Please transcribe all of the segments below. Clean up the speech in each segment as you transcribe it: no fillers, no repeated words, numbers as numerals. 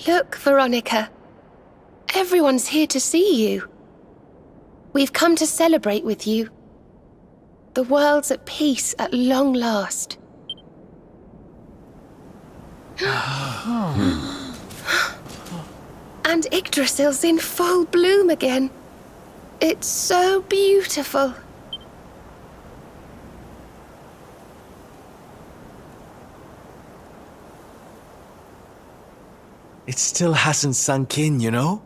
Look, Veronica. Everyone's here to see you. We've come to celebrate with you. The world's at peace at long last. And Yggdrasil's in full bloom again. It's so beautiful. It still hasn't sunk in, you know?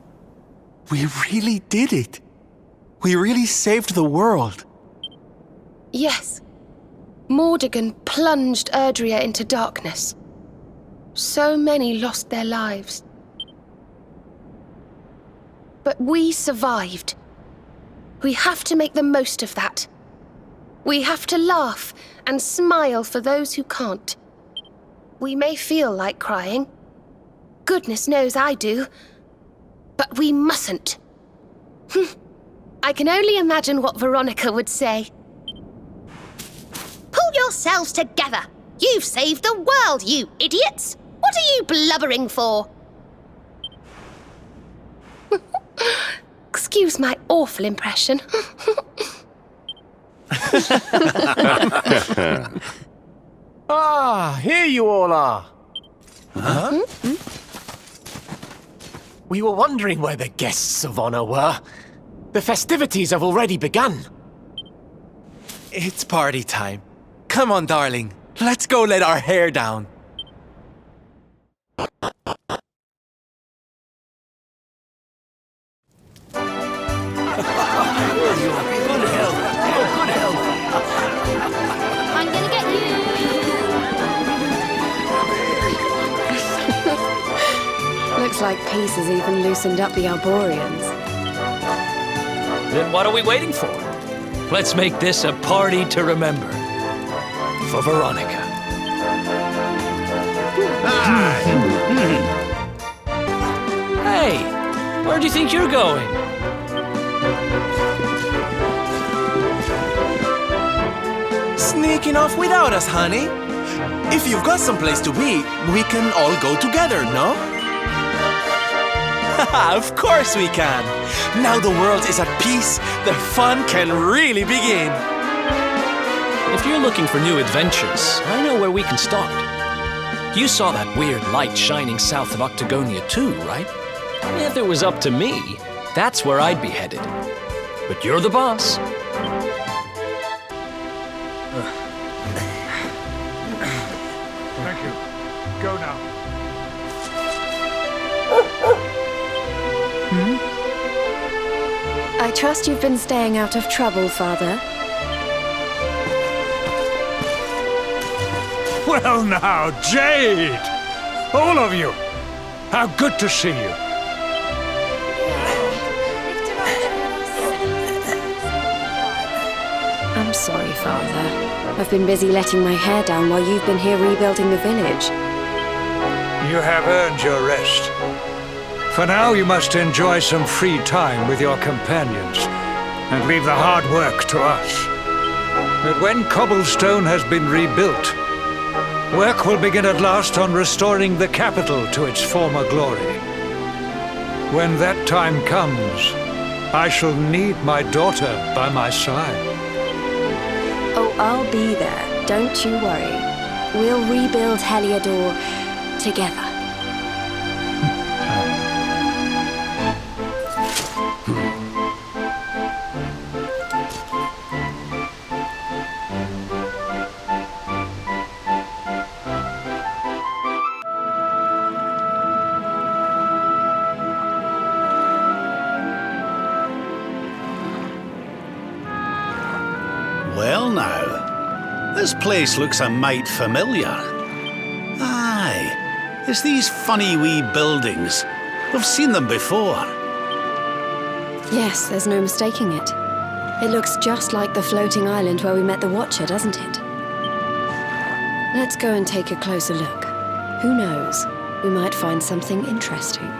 We really did it. We really saved the world. Yes. Mordegon plunged Erdrea into darkness. So many lost their lives. But we survived. We have to make the most of that. We have to laugh and smile for those who can't. We may feel like crying. Goodness knows I do. But we mustn't. I can only imagine what Veronica would say. Pull yourselves together! You've saved the world, you idiots! What are you blubbering for? Excuse my awful impression. Ah, here you all are. Huh? We were wondering where the guests of honor were. The festivities have already begun. It's party time. Come on, darling. Let's go let our hair down. I'm gonna get you! Looks like peace has even loosened up the Arborians. Then what are we waiting for? Let's make this a party to remember. For Veronica. Hey, where do you think you're going? Sneaking off without us, honey. If you've got someplace to be, we can all go together, no? Of course we can. Now the world is at peace, the fun can really begin. If you're looking for new adventures, I know where we can start. You saw that weird light shining south of Octagonia too, right? If it was up to me, that's where I'd be headed. But you're the boss. Thank you. Go now. I trust you've been staying out of trouble, Father. Well now, Jade! All of you! How good to see you. I'm sorry, Father. I've been busy letting my hair down while you've been here rebuilding the village. You have earned your rest. For now, you must enjoy some free time with your companions and leave the hard work to us. But when cobblestone has been rebuilt, work will begin at last on restoring the capital to its former glory. When that time comes, I shall need my daughter by my side. Oh, I'll be there. Don't you worry. We'll rebuild Heliodor together. Well now, this place looks a mite familiar. Aye, it's these funny wee buildings. We've seen them before. Yes, there's no mistaking it. It looks just like the floating island where we met the Watcher, doesn't it? Let's go and take a closer look. Who knows? We might find something interesting.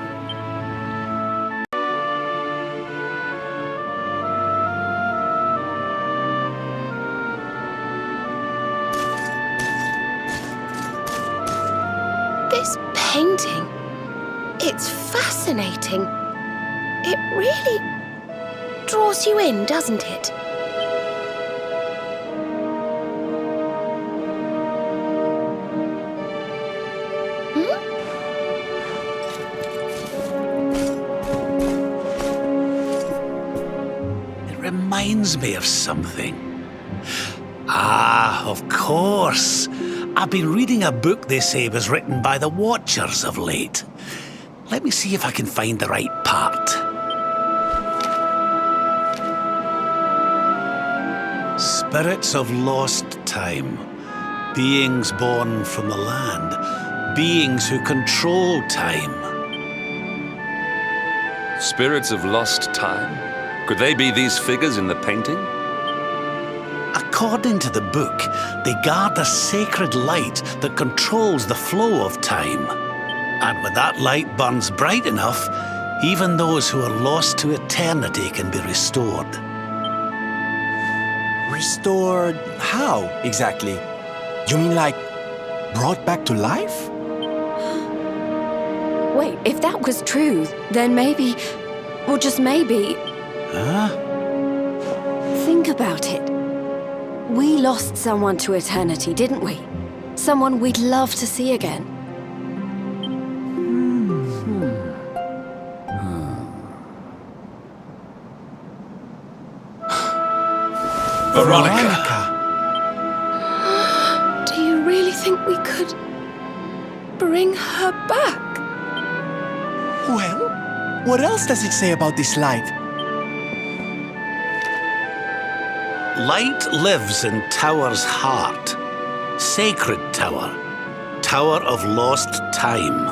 This painting, It's fascinating. It really draws you in, doesn't it? Reminds me of something. Ah, of course. I've been reading a book they say was written by the Watchers of late. Let me see if I can find the right part. Spirits of lost time. Beings born from the land. Beings who control time. Spirits of lost time? Could they be these figures in the painting? According to the book, they guard a sacred light that controls the flow of time. And when that light burns bright enough, even those who are lost to eternity can be restored. Restored how, exactly? You mean like brought back to life? Wait, if that was true, then maybe, or just maybe... Huh? Think about it. We lost someone to eternity, didn't we? Someone we'd love to see again. Veronica! Do you really think we could bring her back? Well, what else does it say about this light? Light lives in Tower's heart. Sacred Tower. Tower of lost time.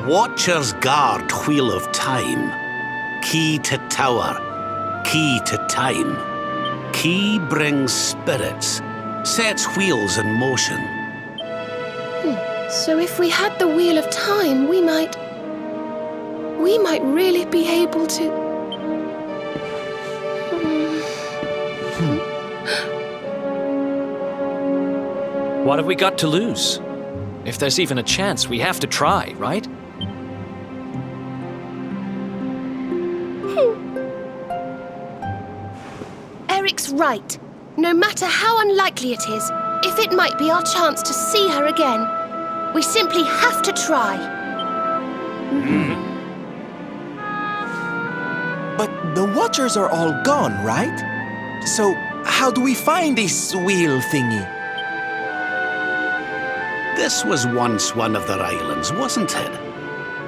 Watchers guard Wheel of Time. Key to Tower. Key to time. Key brings spirits. Sets wheels in motion. So if we had the Wheel of Time, we might really be able to... What have we got to lose? If there's even a chance, we have to try, right? Eric's right. No matter how unlikely it is, if it might be our chance to see her again, we simply have to try. But the Watchers are all gone, right? So how do we find this wheel thingy? This was once one of their islands, wasn't it?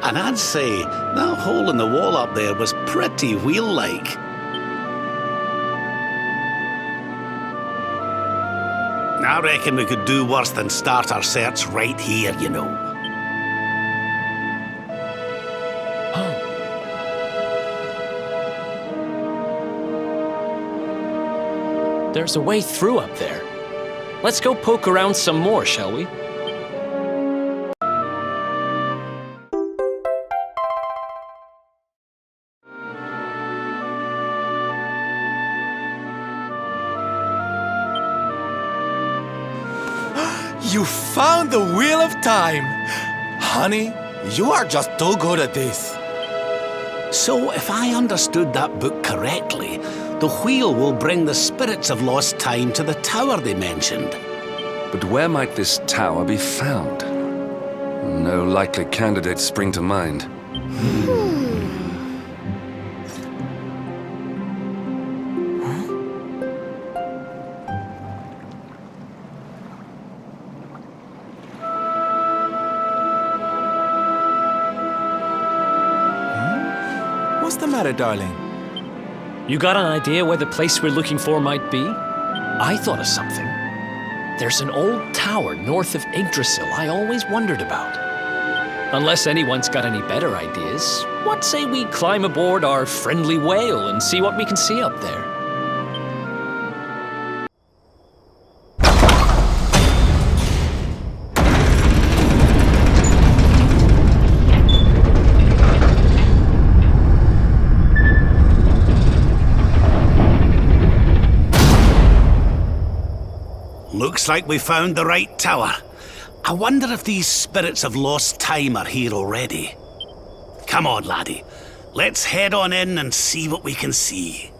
And I'd say that hole in the wall up there was pretty wheel-like. I reckon we could do worse than start our search right here, you know. There's a way through up there. Let's go poke around some more, shall we? You found the Wheel of Time! Honey, you are just too good at this. So, if I understood that book correctly, the wheel will bring the spirits of lost time to the tower they mentioned. But where might this tower be found? No likely candidates spring to mind. What's the matter, darling? You got an idea where the place we're looking for might be? I thought of something. There's an old tower north of Yggdrasil I always wondered about. Unless anyone's got any better ideas, what say we climb aboard our friendly whale and see what we can see up there? Looks like we found the right tower. I wonder if these spirits of lost time are here already. Come on, laddie. Let's head on in and see what we can see.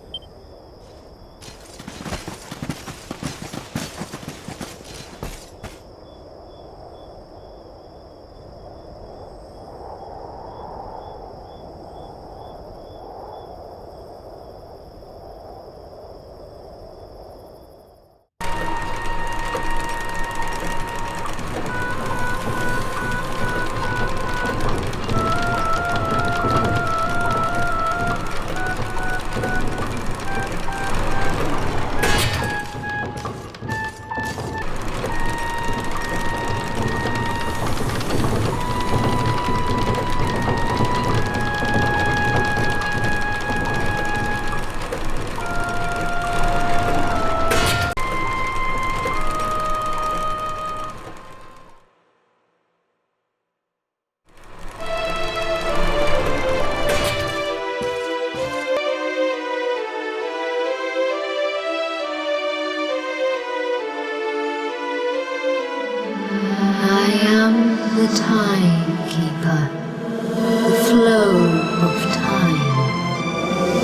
I am the timekeeper, the flow of time,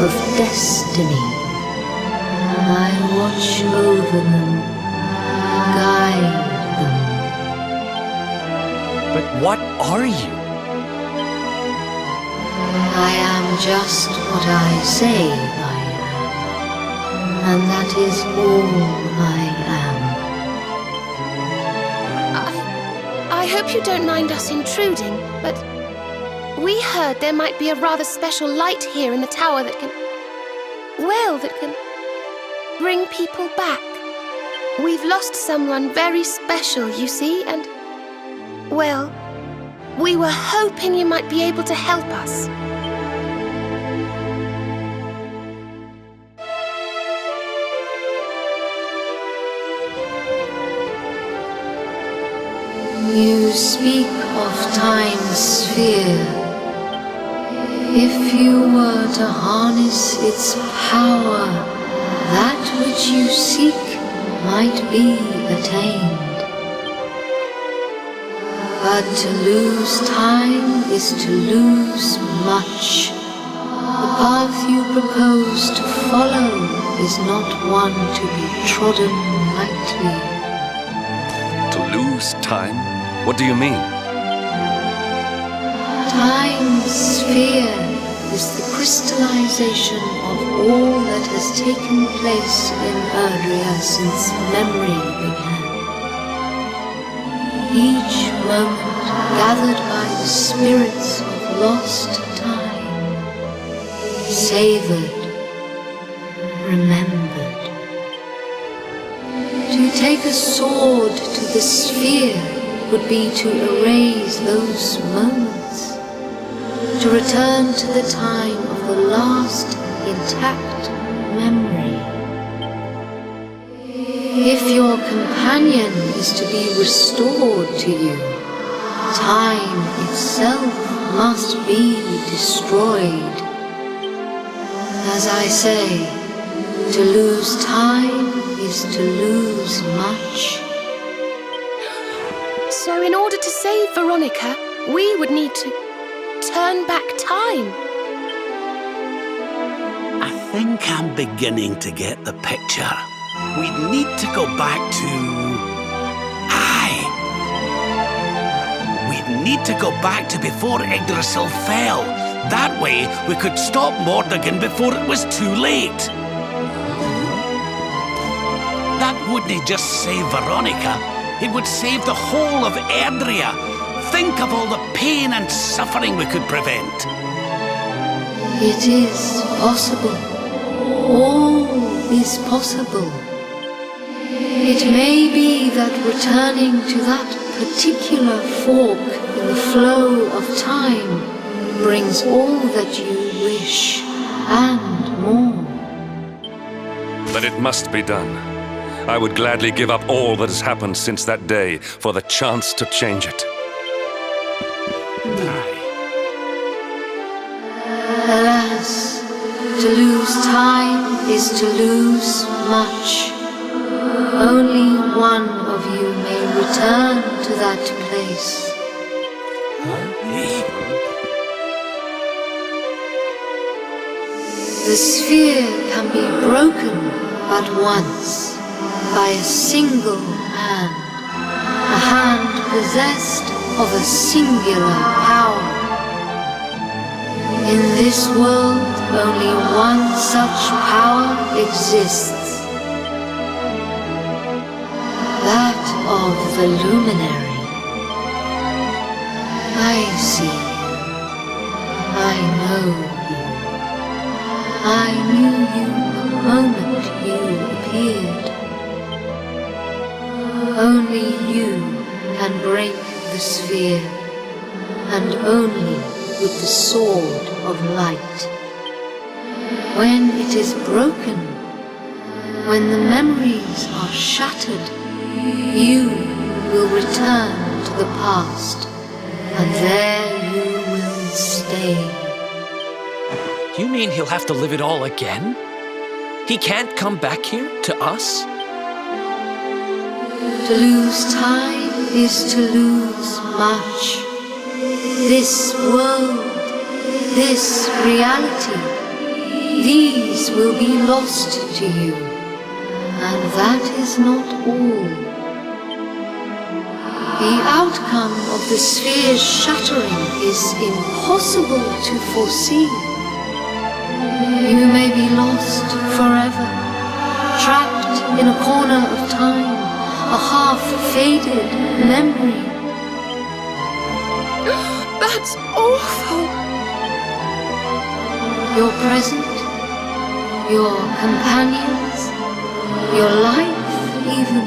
of destiny. I watch over them, guide them. But what are you? I am just what I say I am, and that is all I am. I hope you don't mind us intruding, but we heard there might be a rather special light here in the tower that can bring people back. We've lost someone very special, you see, and, well, we were hoping you might be able to help us. You speak of time's sphere. If you were to harness its power, that which you seek might be attained. But to lose time is to lose much. The path you propose to follow is not one to be trodden lightly. To lose time? What do you mean? Time's sphere is the crystallization of all that has taken place in Erdrea since memory began. Each moment gathered by the spirits of lost time, savored, remembered. To take a sword to the sphere would be to erase those moments, to return to the time of the last intact memory. If your companion is to be restored to you, time itself must be destroyed. As I say, to lose time is to lose much. So in order to save Veronica, we would need to turn back time. I think I'm beginning to get the picture. We'd need to go back to... We'd need to go back to before Yggdrasil fell. That way, we could stop Mordegon before it was too late. That wouldn't just save Veronica. It would save the whole of Erdrea. Think of all the pain and suffering we could prevent. It is possible. All is possible. It may be that returning to that particular fork in the flow of time brings all that you wish and more. But it must be done. I would gladly give up all that has happened since that day for the chance to change it. Alas, to lose time is to lose much. Only one of you may return to that place. The sphere can be broken but once by a single hand, a hand possessed of a singular power. In this world, only one such power exists, that of the luminary. I see you. I know you. I knew you the moment you appeared. Only you can break the sphere, and only with the sword of light. When it is broken, when the memories are shattered, you will return to the past, and there you will stay. You mean he'll have to live it all again? He can't come back here, to us? To lose time is to lose much. This world, this reality, these will be lost to you, and that is not all. The outcome of the sphere's shattering is impossible to foresee. You may be lost forever, trapped in a corner of time, a half-faded memory. That's awful. Your present, your companions, your life even,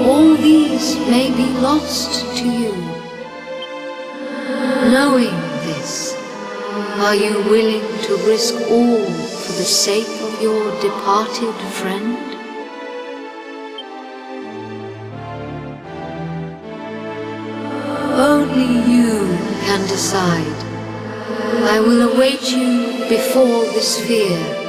all these may be lost to you. Knowing this, are you willing to risk all for the sake of your departed friend? Only you can decide. I will await you before the sphere.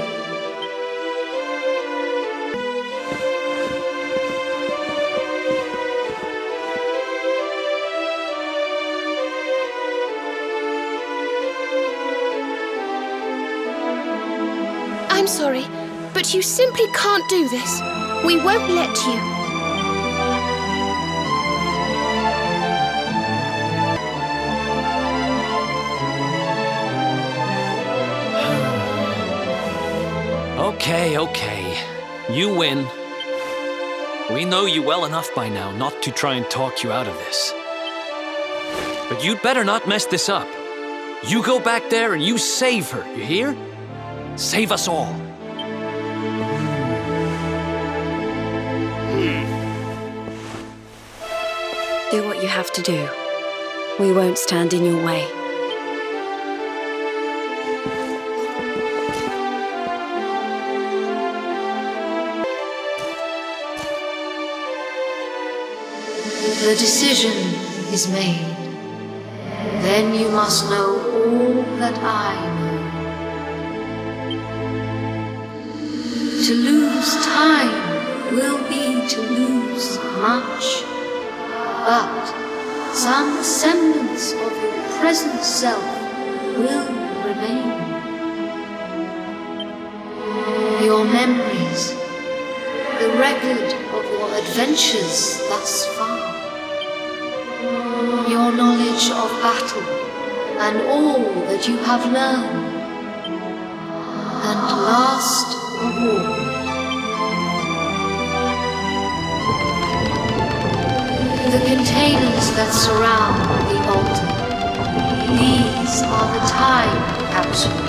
I'm sorry, but you simply can't do this. We won't let you. Okay. You win. We know you well enough by now not to try and talk you out of this. But you'd better not mess this up. You go back there and you save her, you hear? Save us all. Do what you have to do. We won't stand in your way. The decision is made. Then you must know all that I know. To lose time will be to lose much, but some semblance of your present self will remain. Your memories, the record of your adventures thus far, your knowledge of battle, and all that you have learned. And last of all, the containers that surround the altar. These are the time capsules.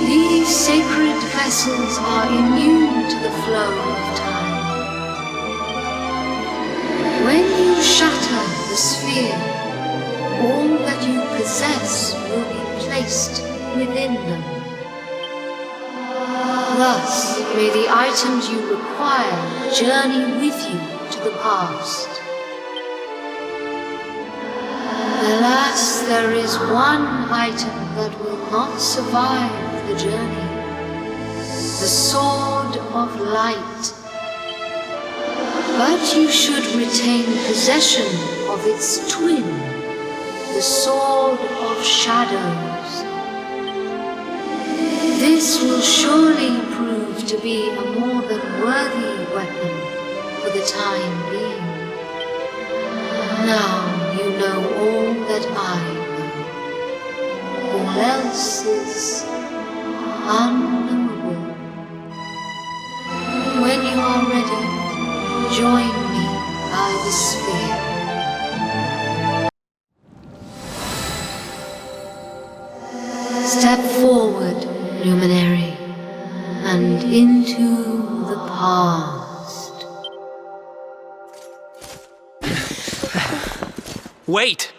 These sacred vessels are immune to the flow of time. When you shatter the sphere, all that you possess will be placed within them. Thus may the items you require journey with you to the past. Alas, there is one item that will not survive the journey. The Sword of Light. But you should retain possession of its twin, the Sword of Shadows. This will surely prove to be a more than worthy weapon for the time being. Now you know all that I know. All else is unknowable. When you are ready, join me by the sphere. Step forward, luminary, and into the past. Wait!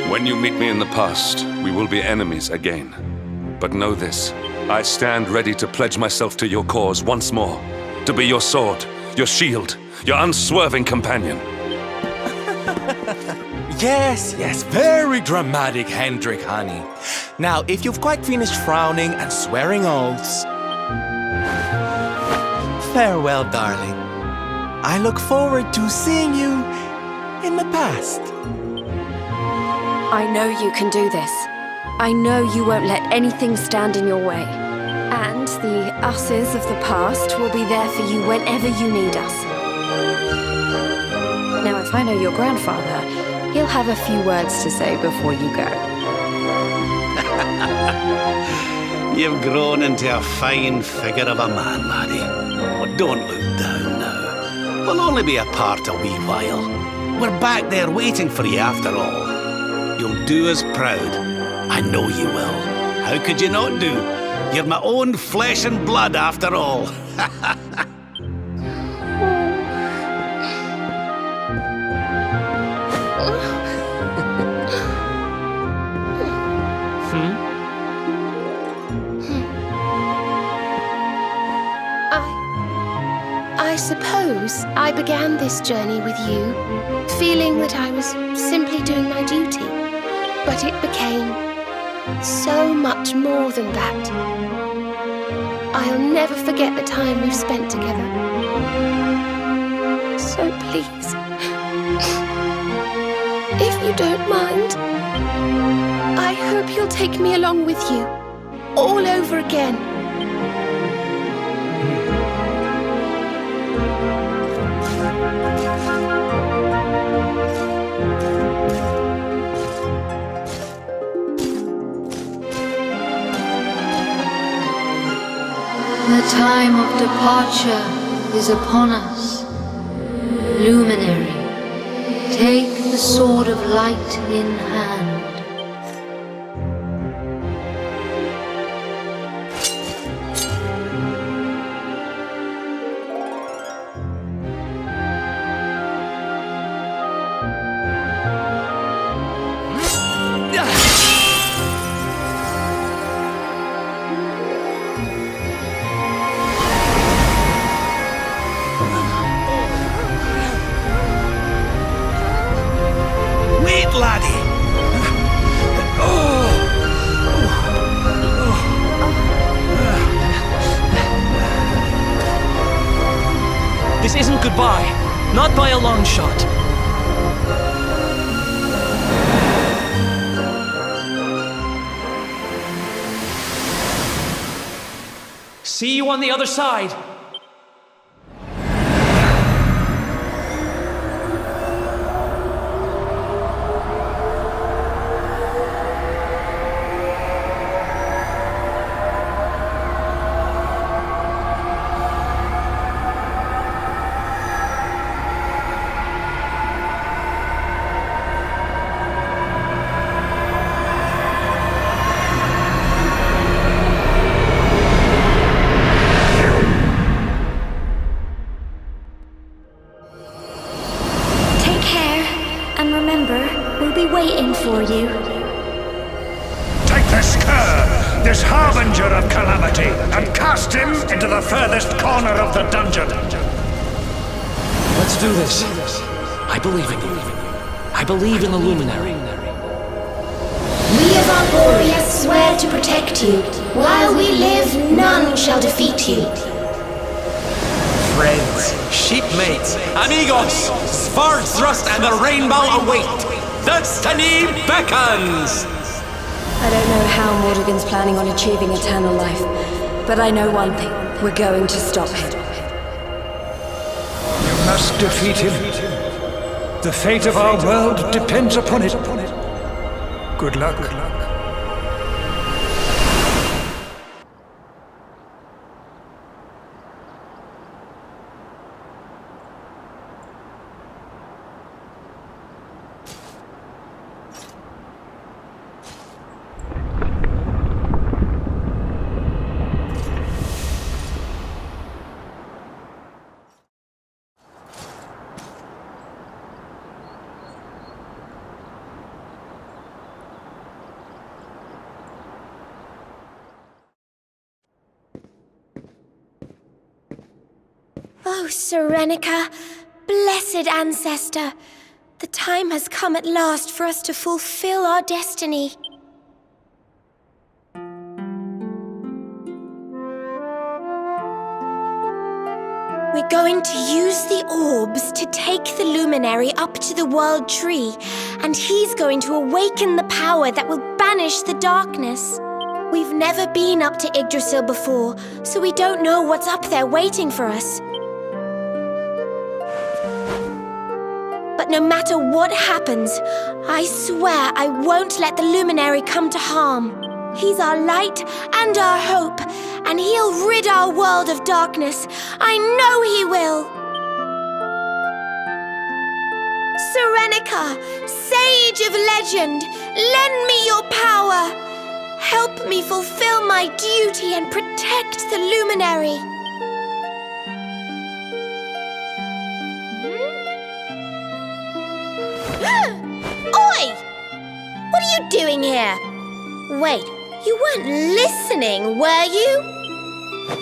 When you meet me in the past, we will be enemies again. But know this, I stand ready to pledge myself to your cause once more, to be your sword, your shield, your unswerving companion. Yes, very dramatic, Hendrik, honey. Now, if you've quite finished frowning and swearing oaths, farewell, darling. I look forward to seeing you in the past. I know you can do this. I know you won't let anything stand in your way. And the us's of the past will be there for you whenever you need us. Now, if I know your grandfather, he'll have a few words to say before you go. You've grown into a fine figure of a man, laddie. Oh, don't look down now. We'll only be apart a wee while. We're back there waiting for you after all. You'll do us proud. I know you will. How could you not do? You're my own flesh and blood after all. I suppose I began this journey with you, feeling that I was simply doing my duty. But it became so much more than that. I'll never forget the time we've spent together. So please, if you don't mind, I hope you'll take me along with you, all over again. The time of departure is upon us. Luminary, take the sword of light in hand. Laddie! This isn't goodbye. Not by a long shot. See you on the other side. And remember, we'll be waiting for you. Take this cur, this harbinger of calamity, and cast him into the furthest corner of the dungeon. Let's do this. I believe in you. I believe in the Luminary. We of Arborea swear to protect you. While we live, none shall defeat you. Friends, shipmates, amigos, Svarthrust and the rainbow await. Destiny beckons! I don't know how Mordegon's planning on achieving eternal life, but I know one thing. We're going to stop him. You must defeat him. The fate of our world depends upon it. Good luck. Oh, Serenica, blessed ancestor, the time has come at last for us to fulfill our destiny. We're going to use the orbs to take the luminary up to the world tree, and he's going to awaken the power that will banish the darkness. We've never been up to Yggdrasil before, so we don't know what's up there waiting for us. But no matter what happens, I swear I won't let the luminary come to harm. He's our light and our hope, and he'll rid our world of darkness. I know he will! Serenica, sage of legend, lend me your power! Help me fulfill my duty and protect the luminary. Oi! What are you doing here? Wait, you weren't listening, were you?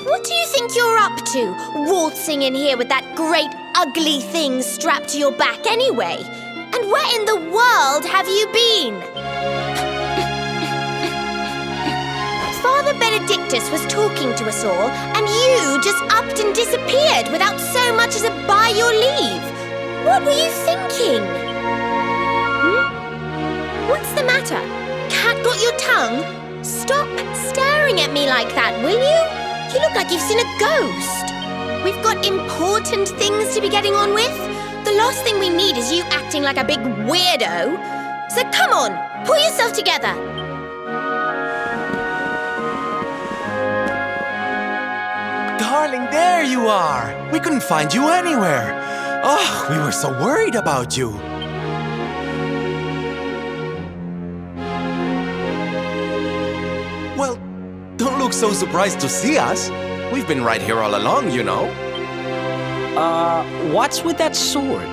What do you think you're up to, waltzing in here with that great ugly thing strapped to your back anyway? And where in the world have you been? Father Benedictus was talking to us all, and you just upped and disappeared without so much as a by your leave. What were you thinking? What's the matter? Cat got your tongue? Stop staring at me like that, will you? You look like you've seen a ghost. We've got important things to be getting on with. The last thing we need is you acting like a big weirdo. So come on, pull yourself together. Darling, there you are! We couldn't find you anywhere. Oh, we were so worried about you. Well, don't look so surprised to see us. We've been right here all along, you know. What's with that sword?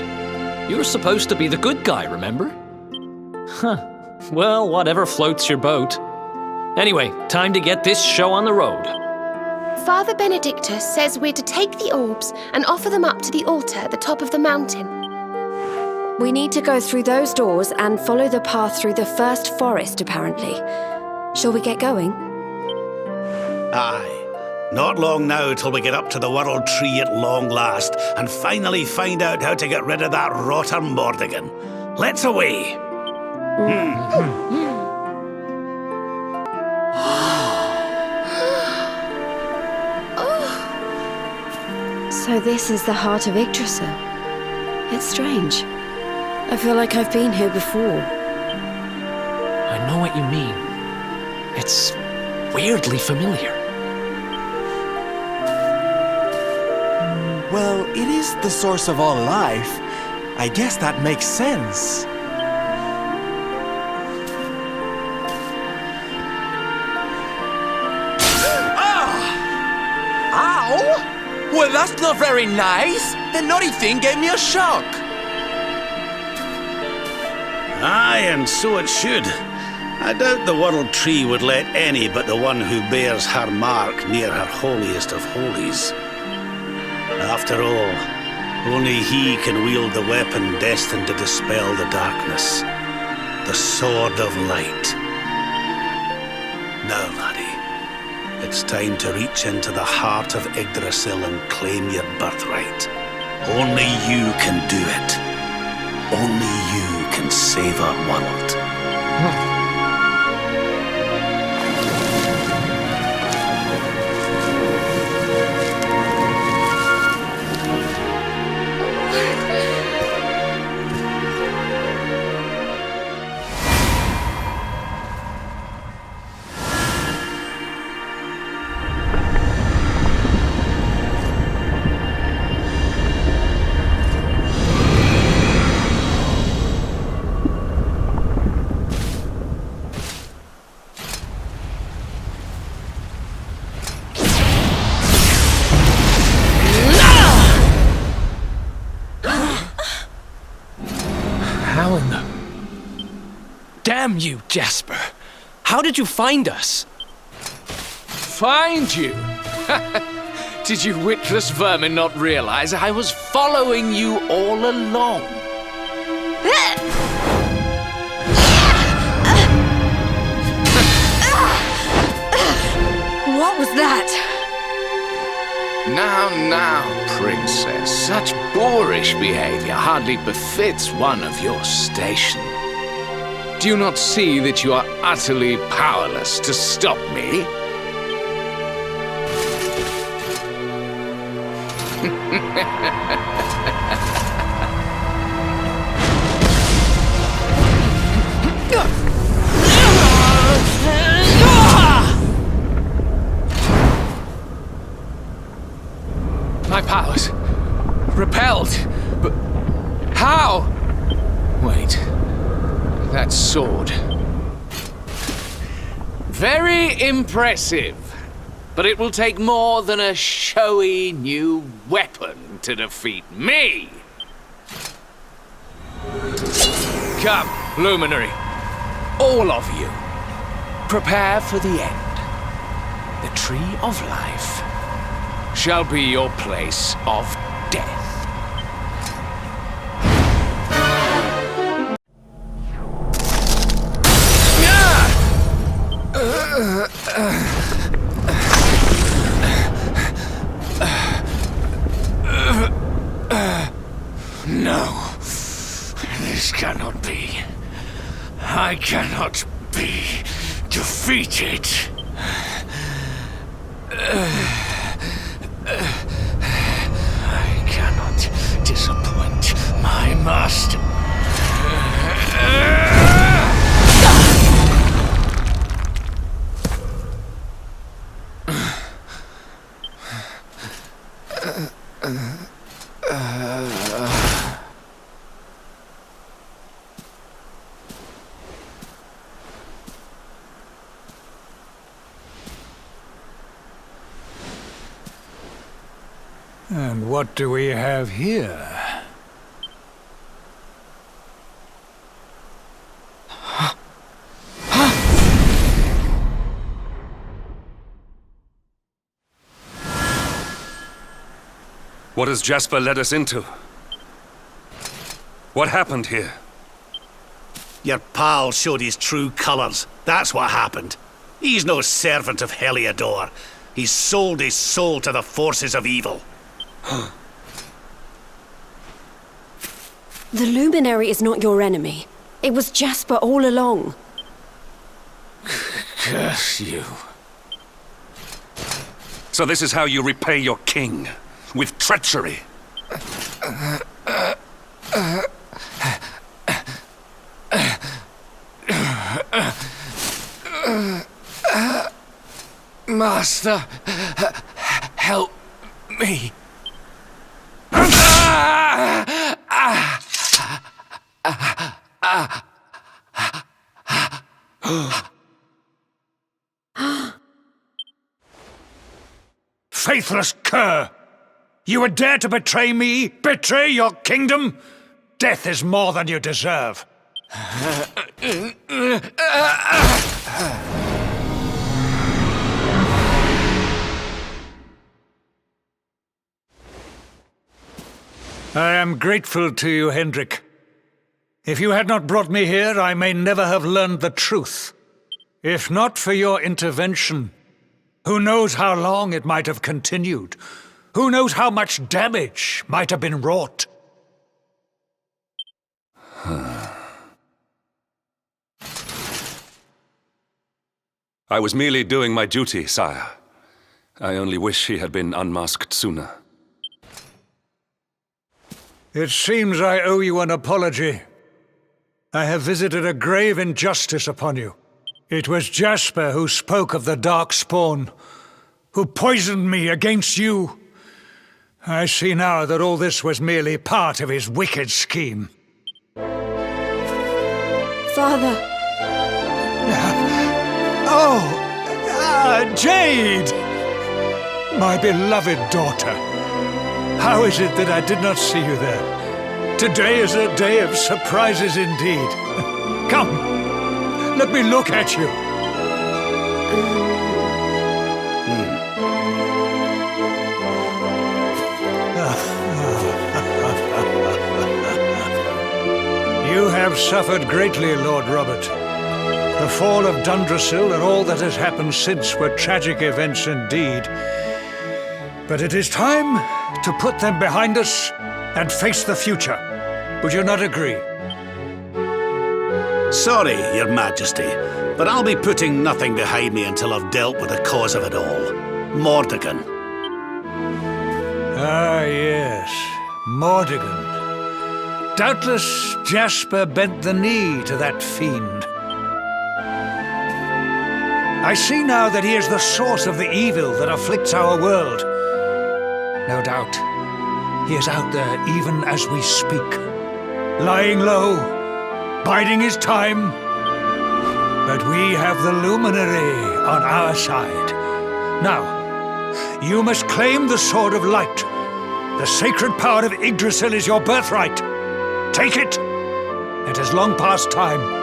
You're supposed to be the good guy, remember? Huh. Well, whatever floats your boat. Anyway, time to get this show on the road. Father Benedictus says we're to take the orbs and offer them up to the altar at the top of the mountain. We need to go through those doors and follow the path through the first forest, apparently. Shall we get going? Aye. Not long now till we get up to the World Tree at long last and finally find out how to get rid of that rotter Mordegon. Let's away! So this is the heart of Yggdrasil. It's strange. I feel like I've been here before. I know what you mean. It's weirdly familiar. Well, it is the source of all life. I guess that makes sense. Ow! Well, that's not very nice. The naughty thing gave me a shock. Aye, and so it should. I doubt the World Tree would let any but the one who bears her mark near her holiest of holies. After all, only he can wield the weapon destined to dispel the darkness. The Sword of Light. Now, laddie, It's time to reach into the heart of Yggdrasil and claim your birthright. Only you can do it. Only you can save our world. How in the... Damn you, Jasper! How did you find us? Find you? Did you witless vermin not realize I was following you all along? What was that? Now, princess, such boorish behavior hardly befits one of your station. Do you not see that you are utterly powerless to stop me? My powers repelled, but how? Wait, that sword. Very impressive, but it will take more than a showy new weapon to defeat me. Come, Luminary, all of you, prepare for the end. The Tree of Life shall be your place of death. No, this cannot be. I cannot be defeated. I cannot disappoint my master. And what do we have here? What has Jasper led us into? What happened here? Your pal showed his true colours. That's what happened. He's no servant of Heliodor. He's sold his soul to the forces of evil. The Luminary is not your enemy. It was Jasper all along. Curse you. So this is how you repay your king? With treachery? Master, help me. Faithless cur! You would dare to betray me? Betray your kingdom? Death is more than you deserve. I am grateful to you, Hendrik. If you had not brought me here, I may never have learned the truth. If not for your intervention, Who knows how long it might have continued? Who knows how much damage might have been wrought? I was merely doing my duty, sire. I only wish he had been unmasked sooner. It seems I owe you an apology. I have visited a grave injustice upon you. It was Jasper who spoke of the Dark Spawn, who poisoned me against you. I see now that all this was merely part of his wicked scheme. Father! Jade! My beloved daughter. How is it that I did not see you there? Today is a day of surprises indeed. Come, let me look at you. You have suffered greatly, Lord Robert. The fall of Dundrasil and all that has happened since were tragic events indeed. But it is time to put them behind us and face the future. Would you not agree? Sorry, Your Majesty, but I'll be putting nothing behind me until I've dealt with the cause of it all. Mordegon. Ah, yes. Mordegon. Doubtless Jasper bent the knee to that fiend. I see now that he is the source of the evil that afflicts our world. No doubt, he is out there even as we speak, lying low, biding his time. But we have the Luminary on our side. Now, you must claim the Sword of Light. The sacred power of Yggdrasil is your birthright. Take it. It is long past time.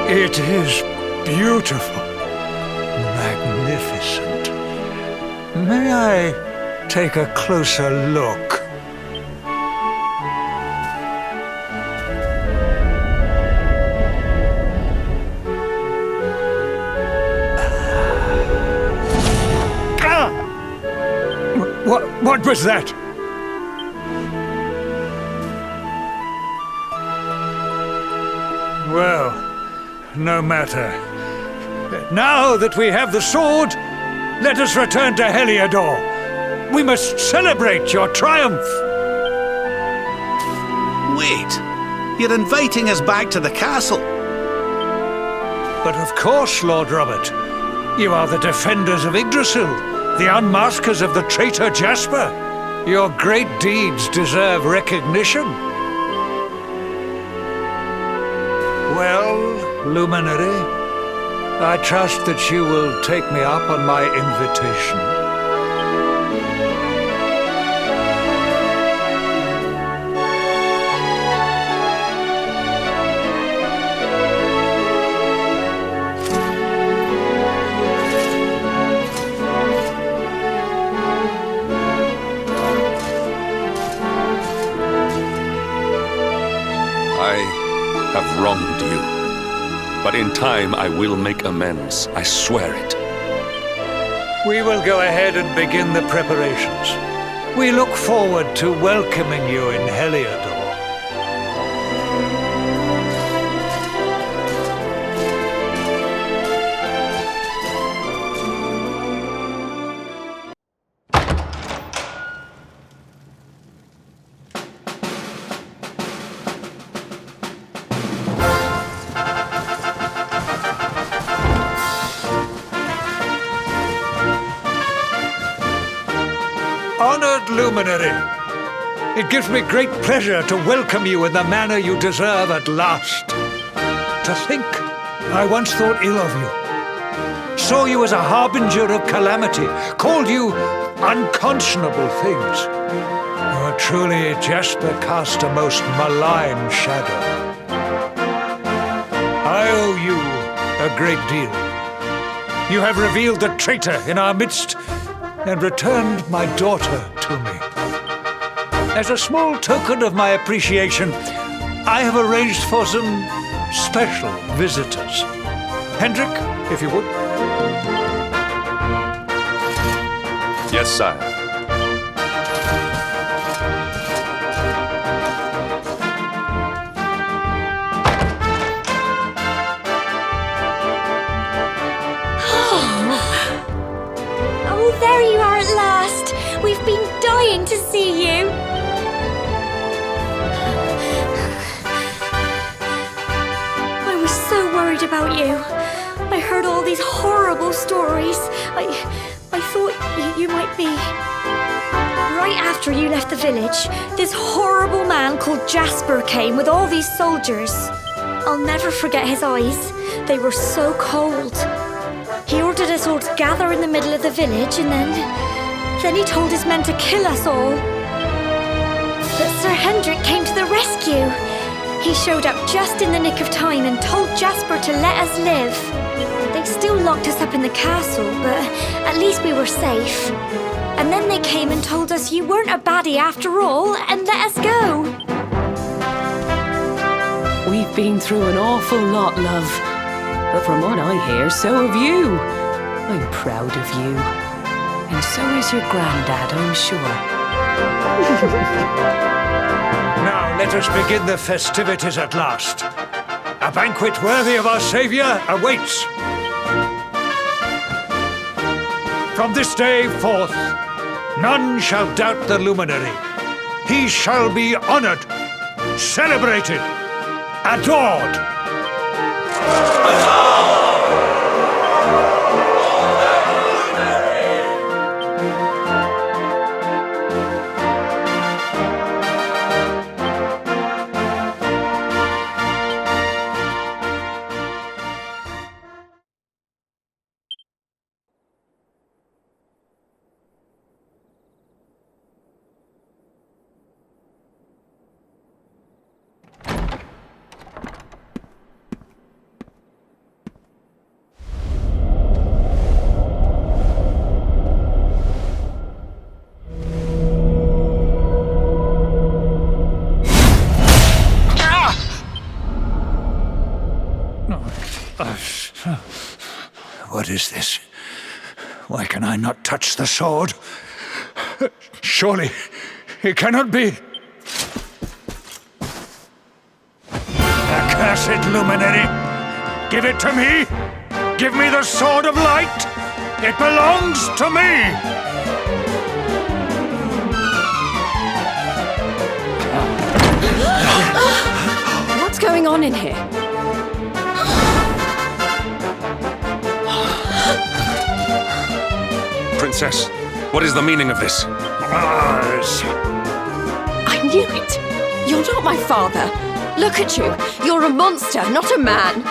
It is beautiful, magnificent. May I take a closer look? What was that? Well, no matter. Now that we have the sword, let us return to Heliodor. We must celebrate your triumph. Wait, you're inviting us back to the castle. But of course, Lord Robert. You are the defenders of Yggdrasil, the unmaskers of the traitor Jasper. Your great deeds deserve recognition. Well, Luminary, I trust that you will take me up on my invitation. I have wronged you. But in time, I will make amends. I swear it. We will go ahead and begin the preparations. We look forward to welcoming you in Heliodor. Luminary. It gives me great pleasure to welcome you in the manner you deserve at last. To think, I once thought ill of you. Saw you as a harbinger of calamity, called you unconscionable things. You are truly Jasper cast a most malign shadow. I owe you a great deal. You have revealed the traitor in our midst and returned my daughter to me. As a small token of my appreciation, I have arranged for some special visitors. Hendrik, if you would. Yes, sire. Oh, there you are at last. We've been dying to see you. I was so worried about you. I heard all these horrible stories. I thought you might be... Right after you left the village, this horrible man called Jasper came with all these soldiers. I'll never forget his eyes. They were so cold. He ordered us all to gather in the middle of the village and then he told his men to kill us all. But Sir Hendrik came to the rescue. He showed up just in the nick of time and told Jasper to let us live. They still locked us up in the castle, but at least we were safe. And then they came and told us you weren't a baddie after all and let us go. We've been through an awful lot, love. But from what I hear, so have you. I'm proud of you. And so is your granddad, I'm sure. Now let us begin the festivities at last. A banquet worthy of our Saviour awaits. From this day forth, none shall doubt the luminary. He shall be honored, celebrated, adored. What is this? Why can I not touch the sword? Surely it cannot be. Accursed luminary! Give it to me! Give me the sword of light! It belongs to me! What's going on in here? Princess, what is the meaning of this? I knew it! You're not my father! Look at you! You're a monster, not a man!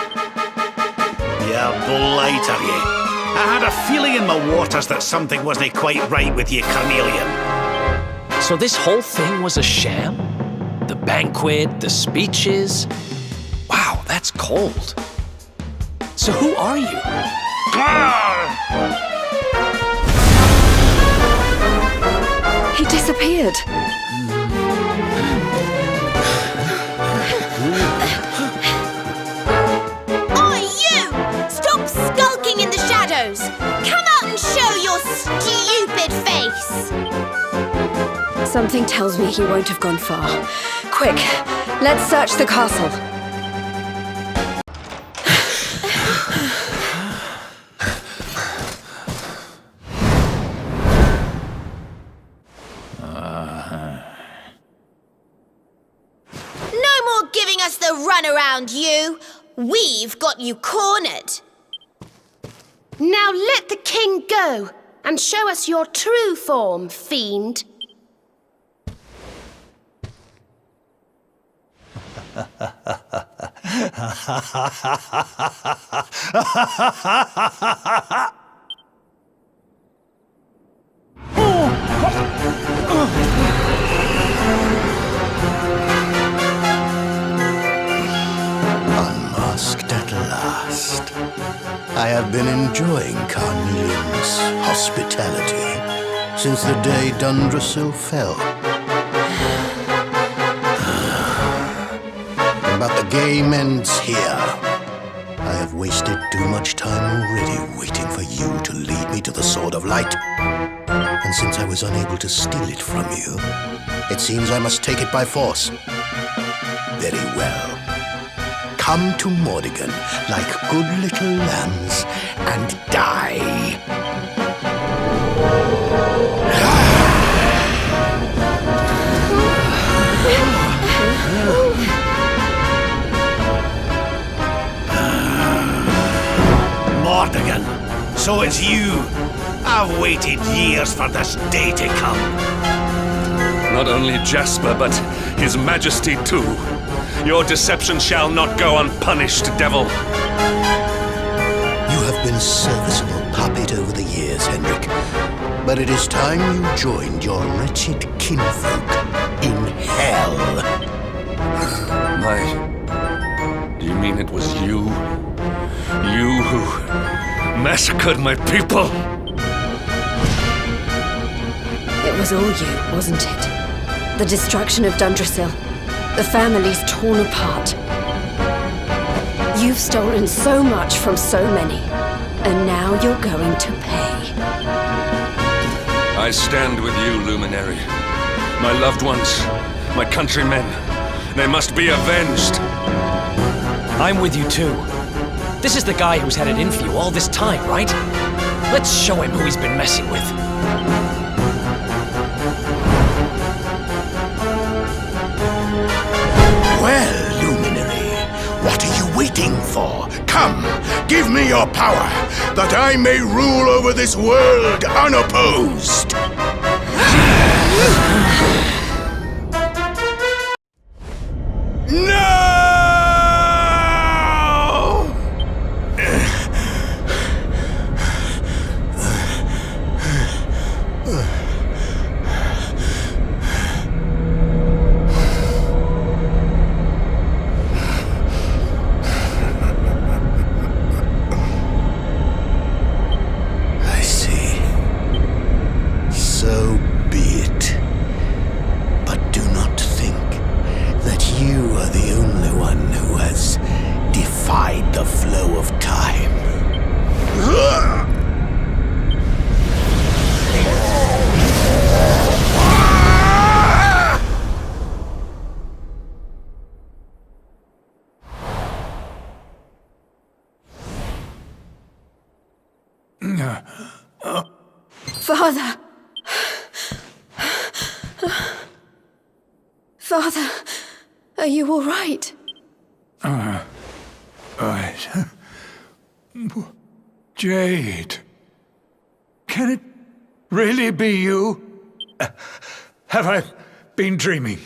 Yeah, blight are you? I had a feeling in my waters that something wasn't quite right with you, Carnelian. So this whole thing was a sham? The banquet, the speeches? Wow, that's cold. So who are you? He disappeared. Oi, you! Stop skulking in the shadows! Come out and show your stupid face! Something tells me he won't have gone far. Quick, let's search the castle. No more giving us the runaround, you! We've got you cornered! Now let the king go and show us your true form, fiend. Unmasked at last. I have been enjoying Carnelian's hospitality since the day Dundrasil fell. But the game ends here. I have wasted too much time already waiting for you to lead me to the Sword of Light. And since I was unable to steal it from you, it seems I must take it by force. Very well. Come to Mordigan like good little lambs and die. Mordigan, so it's you. I've waited years for this day to come. Not only Jasper, but His Majesty too. Your deception shall not go unpunished, devil. You have been a serviceable puppet over the years, Henrik. But it is time you joined your wretched kinfolk in hell. Do you mean it was you? You who massacred my people? It was all you, wasn't it? The destruction of Dundrasil. The family's torn apart. You've stolen so much from so many, and now you're going to pay. I stand with you, Luminary. My loved ones, my countrymen, they must be avenged. I'm with you too. This is the guy who's had it in for you all this time, right? Let's show him who he's been messing with. Well, Luminary, what are you waiting for? Come, give me your power, that I may rule over this world unopposed! No! Father! Father, are you all right? Right. Jade. Can it really be you? Have I been dreaming?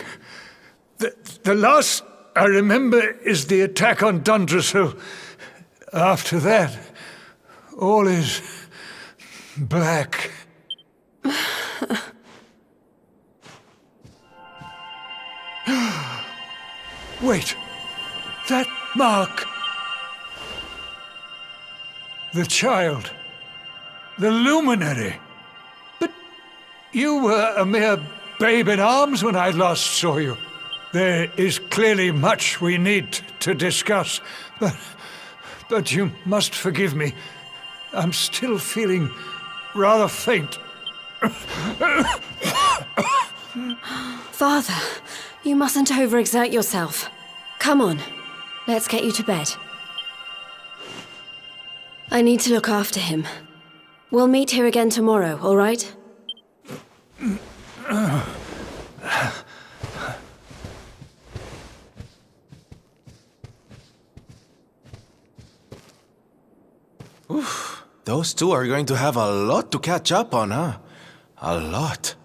The last I remember is the attack on Dundrasil. After that, all is black. Wait, that mark. The child. The luminary. But you were a mere babe in arms when I last saw you. There is clearly much we need to discuss, but you must forgive me. I'm still feeling rather faint. Father, you mustn't overexert yourself. Come on, let's get you to bed. I need to look after him. We'll meet here again tomorrow, all right? Oof, those two are going to have a lot to catch up on, huh? A lot.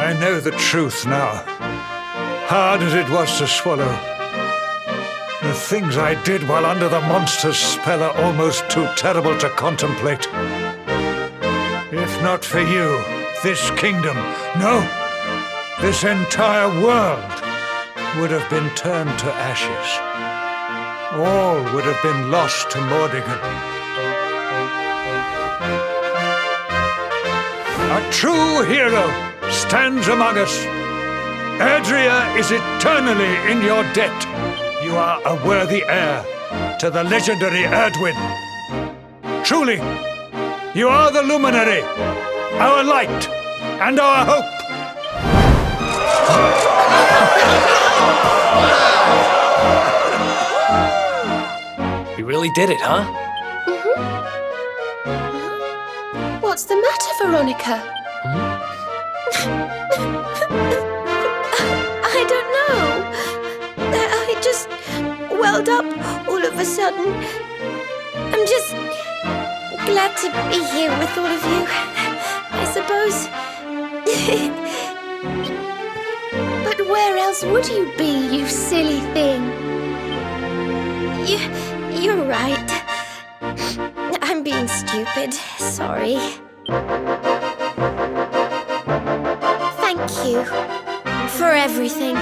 I know the truth now. Hard as it was to swallow. The things I did while under the monster's spell are almost too terrible to contemplate. If not for you, this kingdom, no, this entire world would have been turned to ashes. All would have been lost to Mordigan. A true hero stands among us. Erdrea is eternally in your debt. You are a worthy heir to the legendary Erdwin. Truly, you are the luminary, our light, and our hope. You really did it, huh? What's the matter, Veronica? I don't know. I just welled up all of a sudden. I'm just glad to be here with all of you, I suppose. But where else would you be, you silly thing? You're right. I'm being stupid. Sorry. Thank you for everything.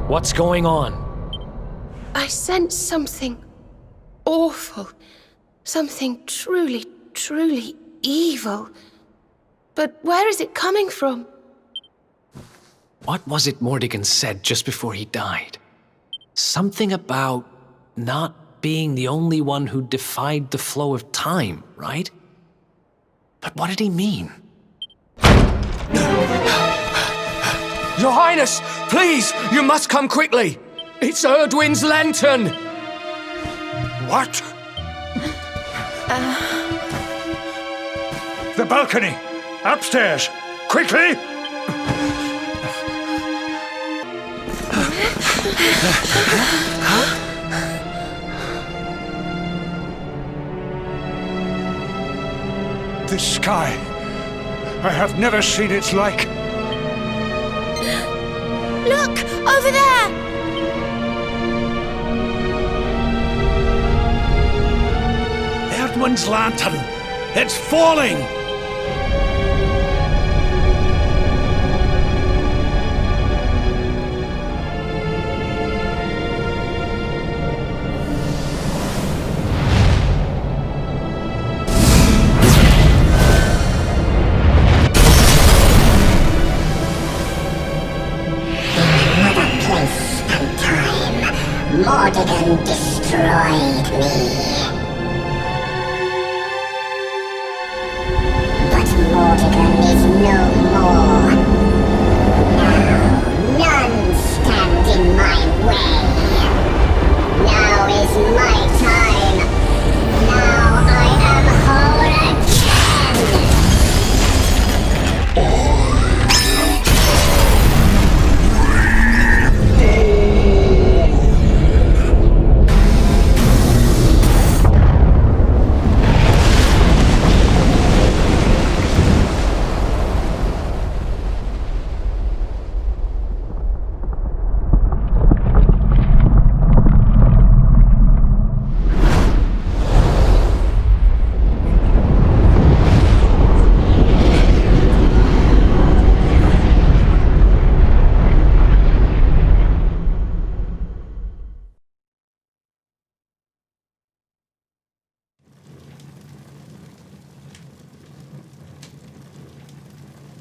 What's going on? I sense something awful. Something truly, truly evil. But where is it coming from? What was it Mordigan said just before he died? Something about not being the only one who defied the flow of time, right? But what did he mean? Your Highness, please, you must come quickly. It's Erdwin's lantern. What? The balcony! Upstairs! Quickly! This sky, I have never seen its like. Look! Over there! Erdwin's lantern! It's falling! Mordigan destroyed me. But Mordigan is no more. Now, none stand in my way. Now is my time. Now I am whole again.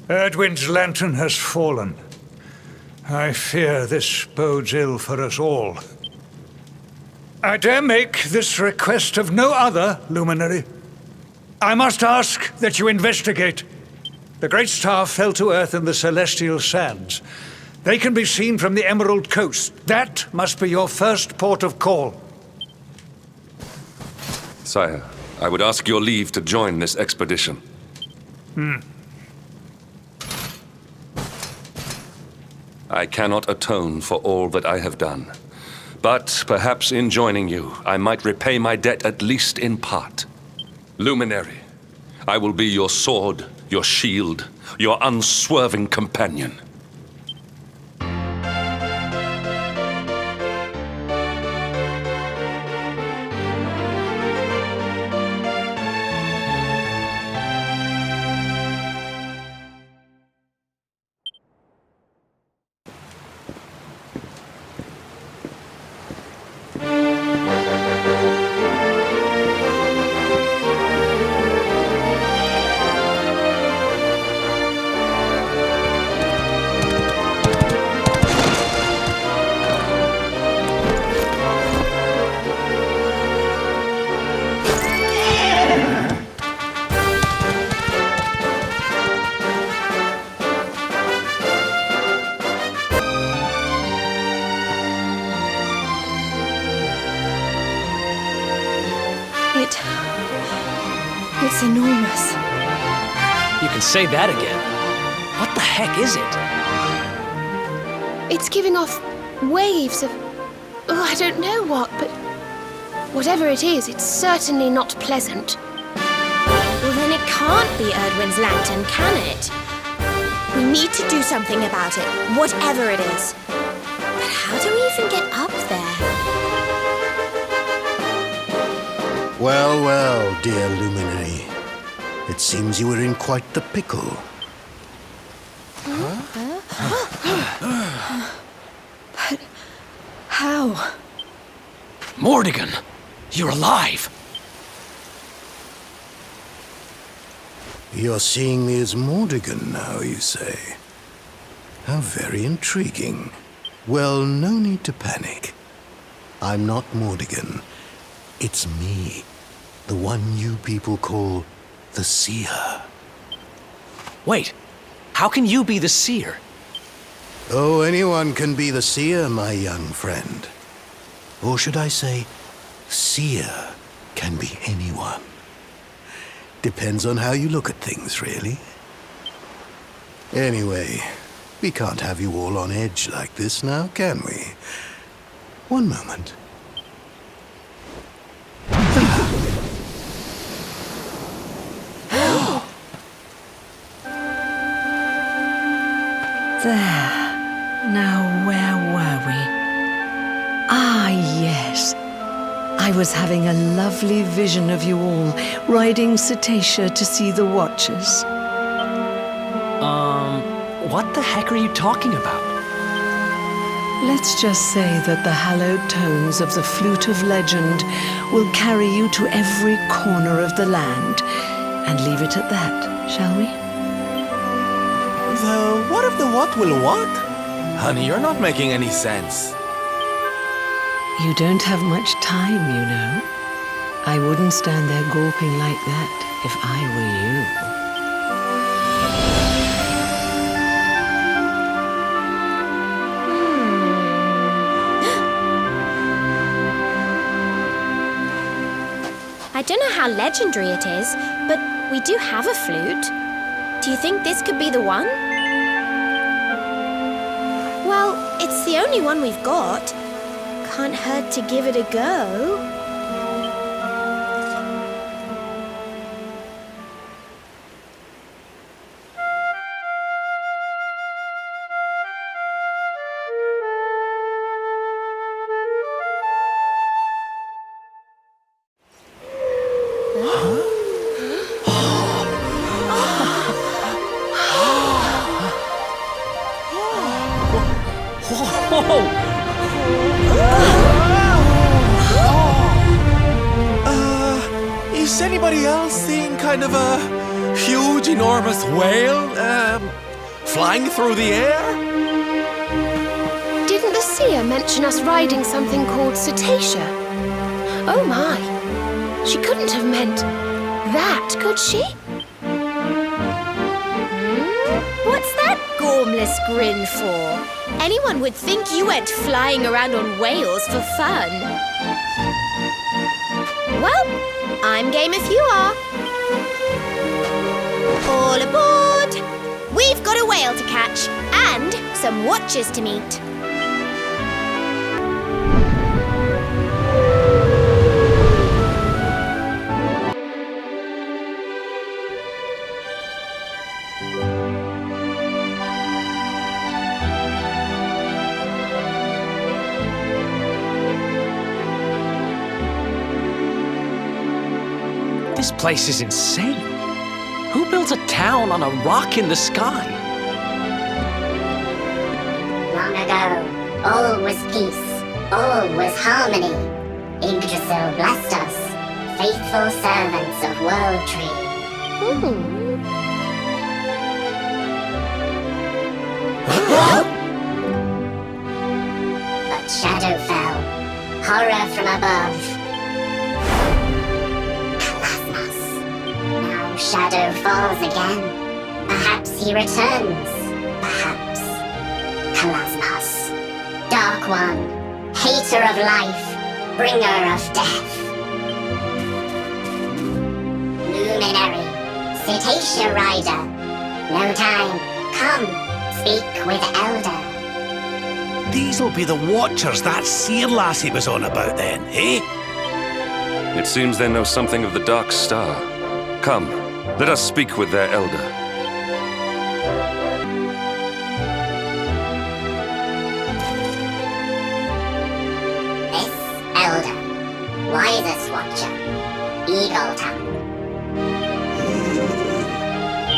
Erdwin's lantern has fallen. I fear this bodes ill for us all. I dare make this request of no other, Luminary. I must ask that you investigate. The Great Star fell to Earth in the Celestial Sands. They can be seen from the Emerald Coast. That must be your first port of call. Sire, I would ask your leave to join this expedition. I cannot atone for all that I have done. But perhaps in joining you, I might repay my debt at least in part. Luminary, I will be your sword, your shield, your unswerving companion. It's enormous. You can say that again. What the heck is it? It's giving off waves of... Oh, I don't know what, but... Whatever it is, it's certainly not pleasant. Well, then it can't be Erdwin's lantern, can it? We need to do something about it, whatever it is. But how do we even get up there? Well, well, dear Luminary. It seems you were in quite the pickle. But how? Mordigan, you're alive. You're seeing me as Mordigan now, you say? How very intriguing. Well, no need to panic. I'm not Mordigan. It's me, the one you people call the Seer. Wait, how can you be the Seer? Oh, anyone can be the Seer, my young friend. Or should I say, Seer can be anyone. Depends on how you look at things, really. Anyway, we can't have you all on edge like this now, can we? One moment. There. Now, where were we? Ah, yes. I was having a lovely vision of you all, riding Cetacea to see the Watchers. What the heck are you talking about? Let's just say that the hallowed tones of the Flute of Legend will carry you to every corner of the land, and leave it at that, shall we? The what of the what will what? Honey, you're not making any sense. You don't have much time, you know. I wouldn't stand there gawping like that if I were you. I don't know how legendary it is, but we do have a flute. Do you think this could be the one? Well, it's the only one we've got. Can't hurt to give it a go. Is anybody else seeing kind of a huge, enormous whale, flying through the air? Didn't the seer mention us riding something called Cetacea? Oh my! She couldn't have meant that, could she? What's that gormless grin for? Anyone would think you went flying around on whales for fun. Well, I'm game if you are. All aboard! We've got a whale to catch and some watchers to meet. This place is insane. Who built a town on a rock in the sky? Long ago, all was peace, all was harmony. Yggdrasil blessed us, faithful servants of World Tree. But shadow fell, horror from above. Now shadow falls again. Perhaps he returns. Perhaps. Kalasmos. Dark One. Hater of life. Bringer of death. Luminary. Cetacea rider. No time. Come. Speak with Elder. These'll be the Watchers that seer lassie was on about then, eh? It seems they know something of the Dark Star. Come, let us speak with their elder. This Elder, wisest Watcher, Eagle Tongue.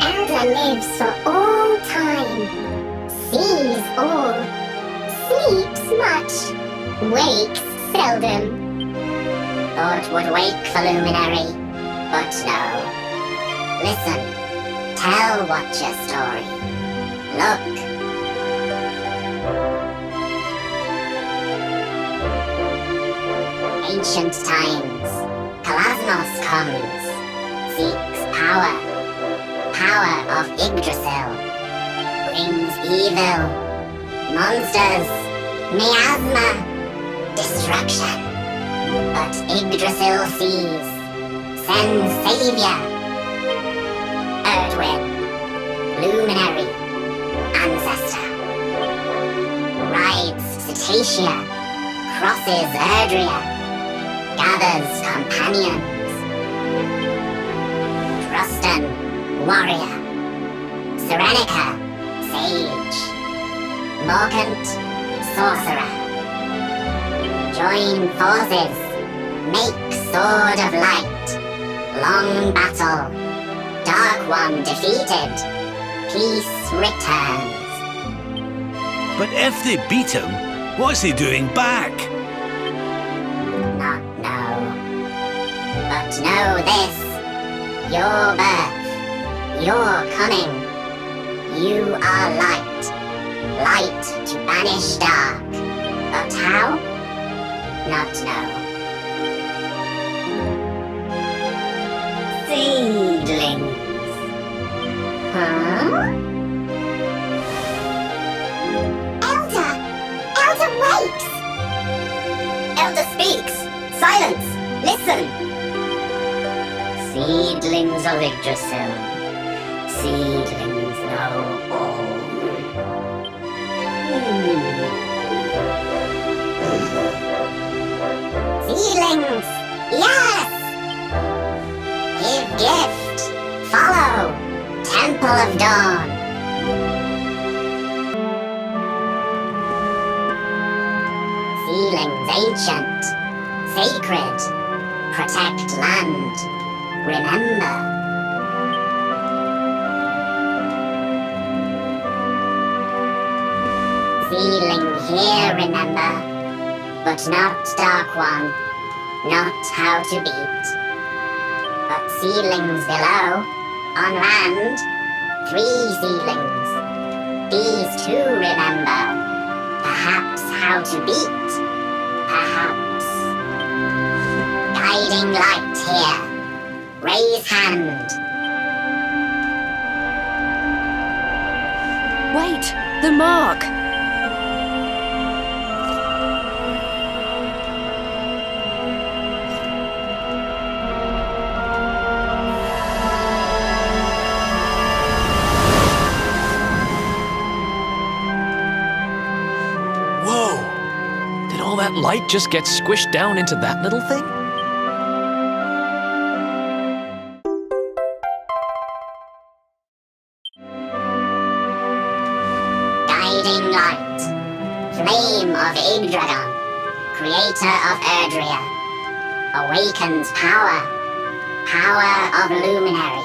Elder lives for all time, sees all, sleeps much, wakes seldom. Thought would wake the luminary, but no. Listen, tell Watcher story. Look. Ancient times, Kalasmos comes, seeks power, power of Yggdrasil, brings evil, monsters, miasma, destruction. But Yggdrasil sees, sends savior, Erdwin, luminary, ancestor, rides Cetacea, crosses Erdria, gathers companions. Drustan, warrior, Serenica, sage, Morgant, sorcerer. Join forces, make sword of light. Long battle, Dark One defeated, peace returns. But if they beat him, what's he doing back? Not know. But know this, your birth, your coming. You are light, light to banish dark. But how? Not know. Seedlings. Huh? Elder! Elder wakes! Elder speaks! Silence! Listen! Seedlings of Yggdrasil. Seedlings know all. Seedlings! Yes! Give gift! Follow! Temple of Dawn! Seedlings ancient, sacred, protect land, remember. Seedling here, remember, but not Dark One, not how to beat. But seedlings below, on land, 3 seedlings. These 2 remember, perhaps how to beat, perhaps. Guiding light here. Raise hand. Wait, the mark! Whoa! Did all that light just get squished down into that little thing? Guiding light. Flame of Yggdrasil. Creator of Erdrea. Awakens power. Power of Luminary.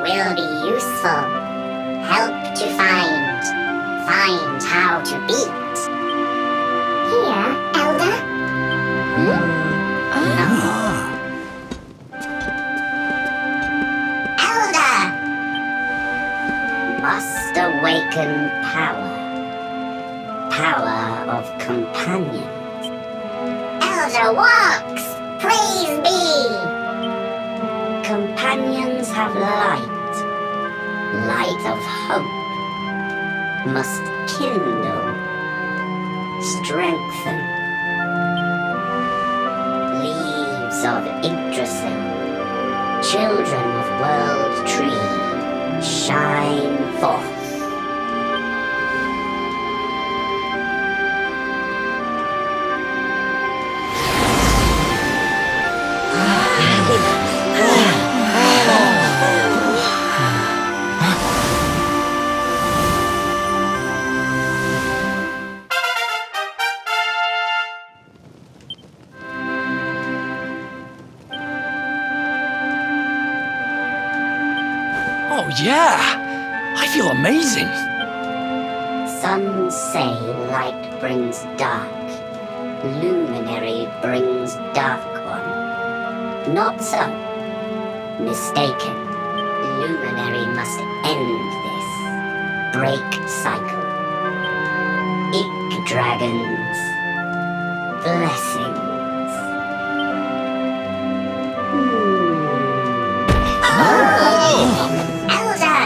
Will be useful. Help to find. Find how to beat. Here, Elder. Elder! Must awaken power. Power of companions. Elder walks! Praise be! Companions have light. Light of hope. Must kindle. Strengthen. Leaves of Yggdrasil. Children of World Tree. Shine forth. Oh, yeah! I feel amazing! Some say light brings dark. Luminary brings dark one. Not so. Mistaken. Luminary must end this. Break cycle. Dragons. Blessings. Elder!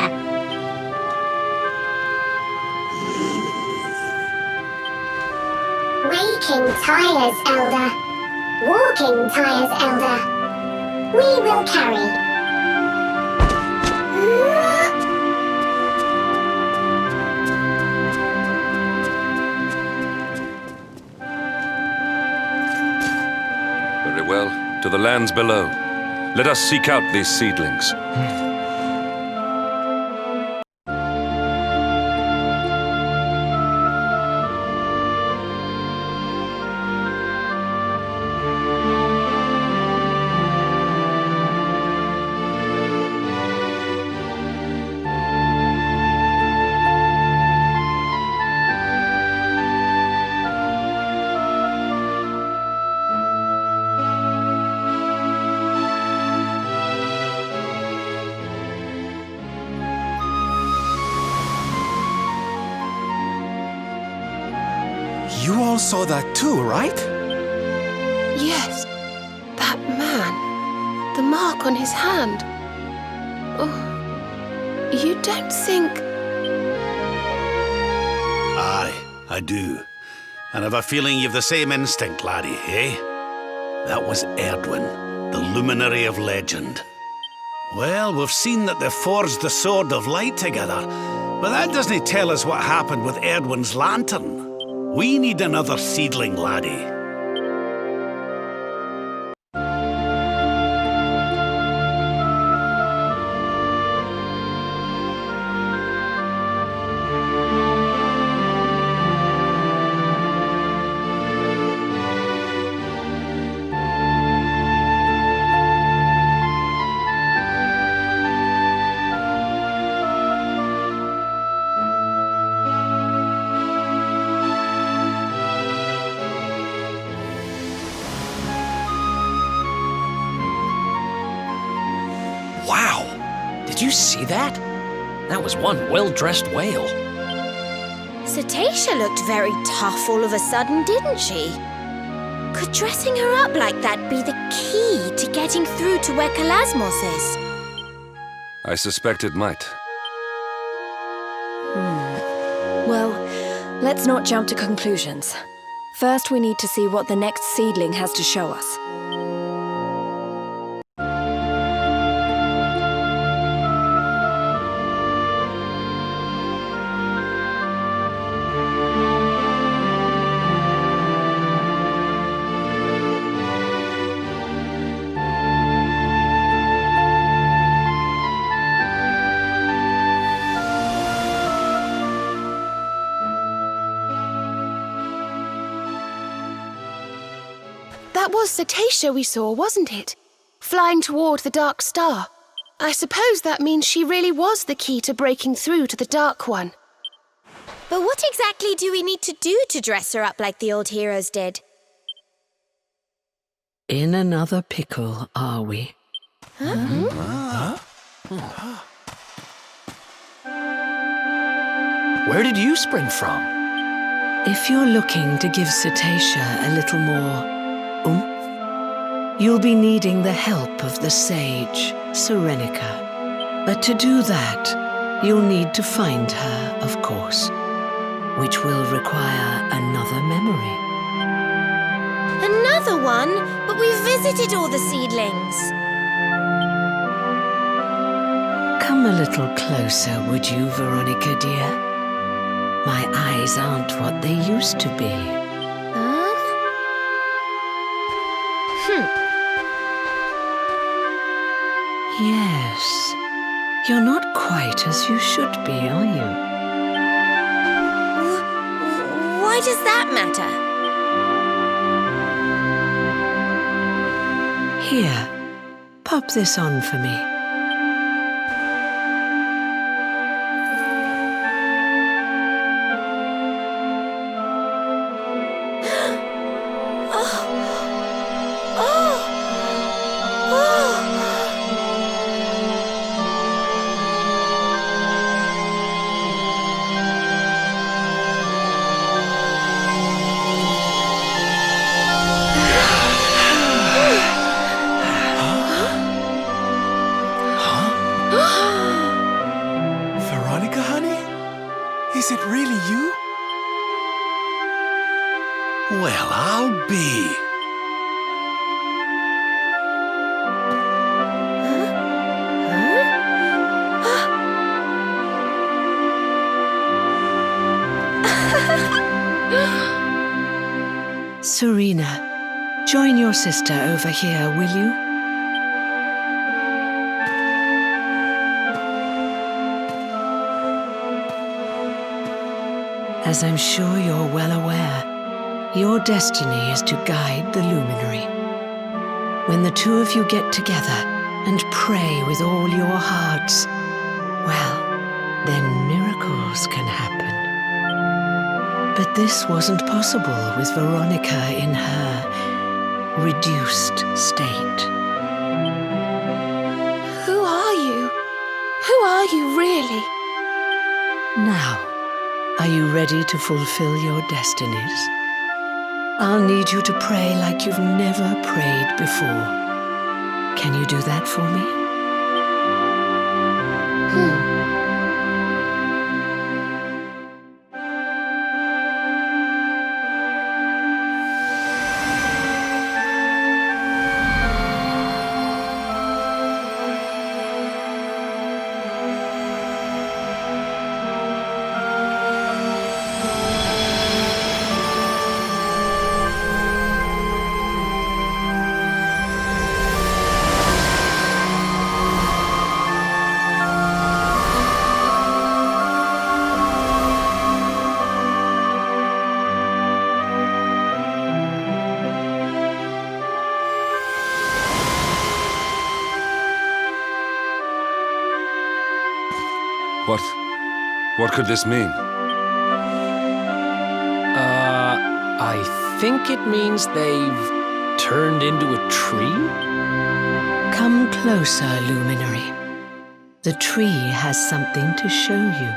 Waking tires, Elder. Walking tires, Elder. We will carry. Very well. To the lands below. Let us seek out these seedlings. You all saw that too, right? Yes, that man. The mark on his hand. Oh, you don't think... Aye, I do. And I've a feeling you've the same instinct, laddie, eh? That was Erdwin, the luminary of legend. Well, we've seen that they forged the Sword of Light together, but that doesn't tell us what happened with Erdwin's lantern. We need another seedling, laddie. Wow! Did you see that? That was one well-dressed whale. Cetacea looked very tough all of a sudden, didn't she? Could dressing her up like that be the key to getting through to where Kalasmos is? I suspect it might. Well, let's not jump to conclusions. First, we need to see what the next seedling has to show us. That was Cetacea we saw, wasn't it? Flying toward the Dark Star. I suppose that means she really was the key to breaking through to the Dark One. But what exactly do we need to do to dress her up like the old heroes did? In another pickle, are we? Where did you spring from? If you're looking to give Cetacea a little more you'll be needing the help of the sage, Serenica. But to do that, you'll need to find her, of course, which will require another memory. Another one? But we've visited all the seedlings. Come a little closer, would you, Veronica, dear? My eyes aren't what they used to be. Yes. You're not quite as you should be, are you? Why does that matter? Here, pop this on for me. Veronica, honey? Is it really you? Well, I'll be. Serena, join your sister over here, will you? As I'm sure you're well aware, your destiny is to guide the luminary. When the two of you get together and pray with all your hearts, well, then miracles can happen. But this wasn't possible with Veronica in her reduced state. Who are you? Who are you, really? Now, are you ready to fulfill your destinies? I'll need you to pray like you've never prayed before. Can you do that for me? What could this mean? I think it means they've turned into a tree? Come closer, Luminary. The tree has something to show you.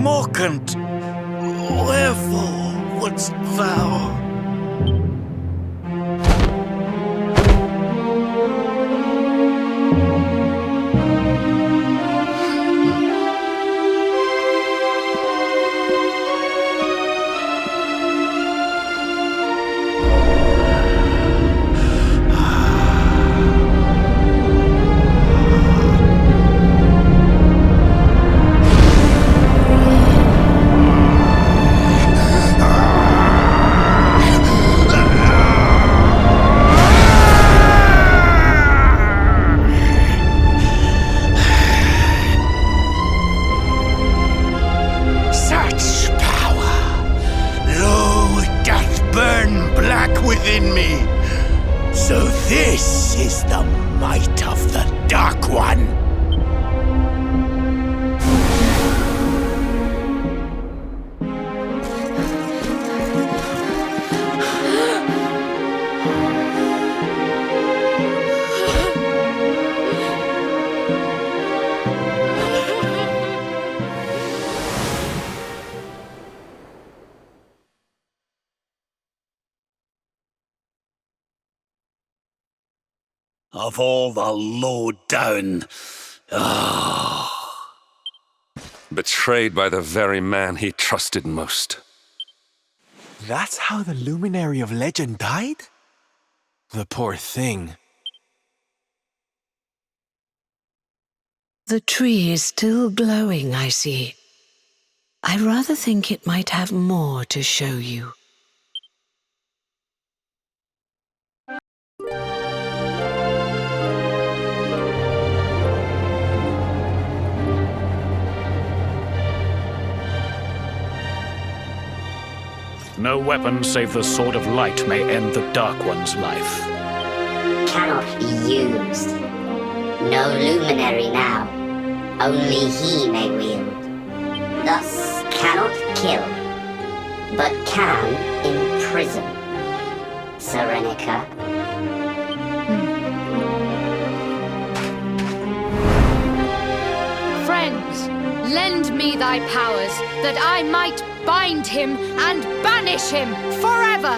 Morkant, wherefore wouldst thou? Within me. So this is the might of the Dark One. Of all the low-down... Betrayed by the very man he trusted most. That's how the Luminary of Legend died? The poor thing. The tree is still glowing, I see. I rather think it might have more to show you. No weapon save the Sword of Light may end the Dark One's life. Cannot be used. No luminary now. Only he may wield. Thus cannot kill, but can imprison. Serenica. Friends, lend me thy powers, that I might bind him and banish him forever!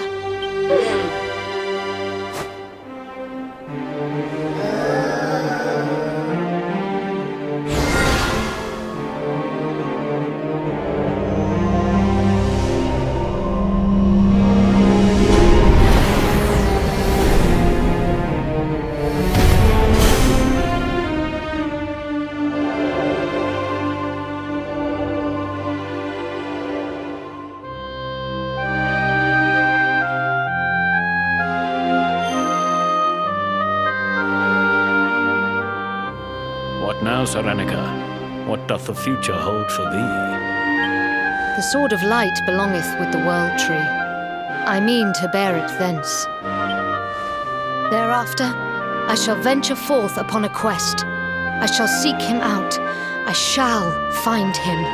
Now, Serenica, what doth the future hold for thee? The Sword of Light belongeth with the World Tree. I mean to bear it thence. Thereafter, I shall venture forth upon a quest. I shall seek him out. I shall find him.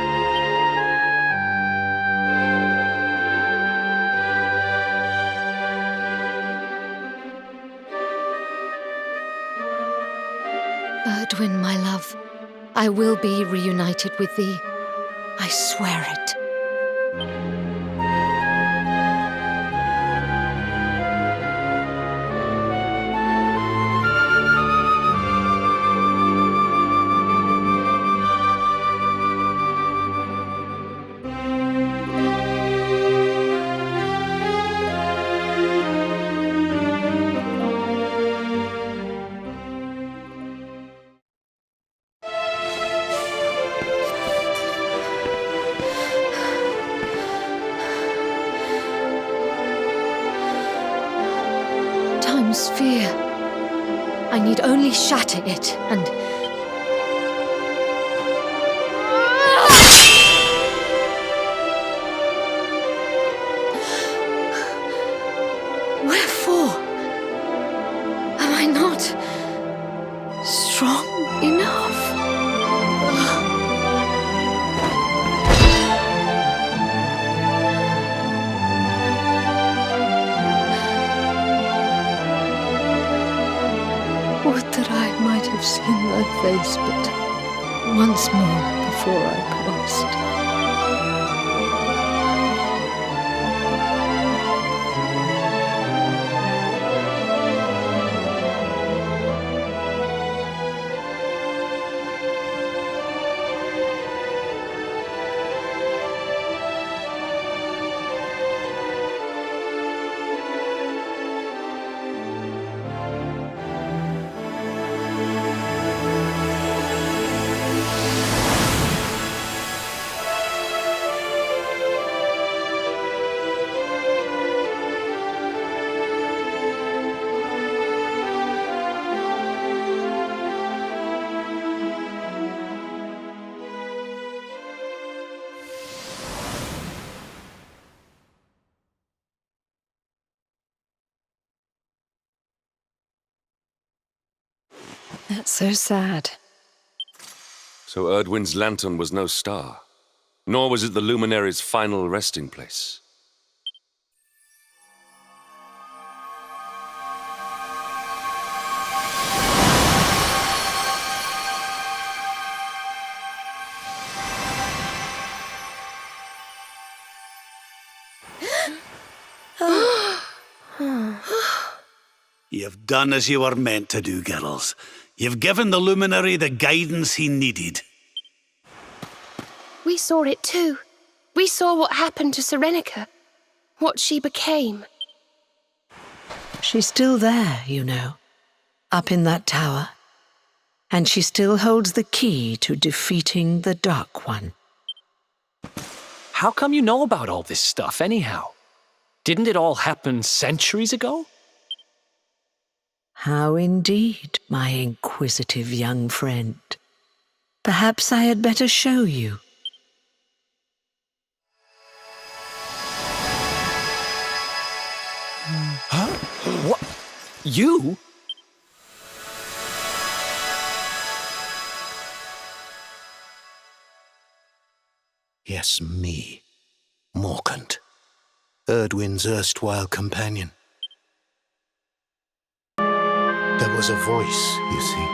Erdwin, my love, I will be reunited with thee. I swear it. Sphere. I need only shatter it, and... Wherefore? Am I not strong enough? in thy face but once more before I passed. That's so sad. So Erdwin's lantern was no star, nor was it the luminary's final resting place. You've done as you were meant to do, girls. You've given the luminary the guidance he needed. We saw it too. We saw what happened to Serenica, what she became. She's still there, you know, up in that tower. And she still holds the key to defeating the Dark One. How come you know about all this stuff, anyhow? Didn't it all happen centuries ago? How indeed, my inquisitive young friend. Perhaps I had better show you. Huh? What? You? Yes, me. Morkant. Erdwin's erstwhile companion. There was a voice, you see.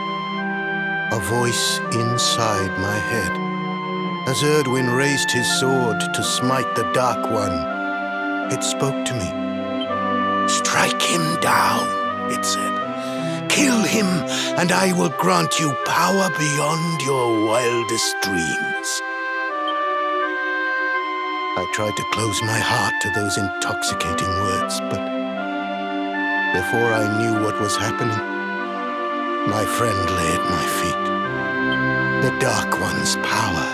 A voice inside my head. As Erdwin raised his sword to smite the Dark One, it spoke to me. Strike him down, it said. Kill him, and I will grant you power beyond your wildest dreams. I tried to close my heart to those intoxicating words, but before I knew what was happening, my friend lay at my feet. The Dark One's power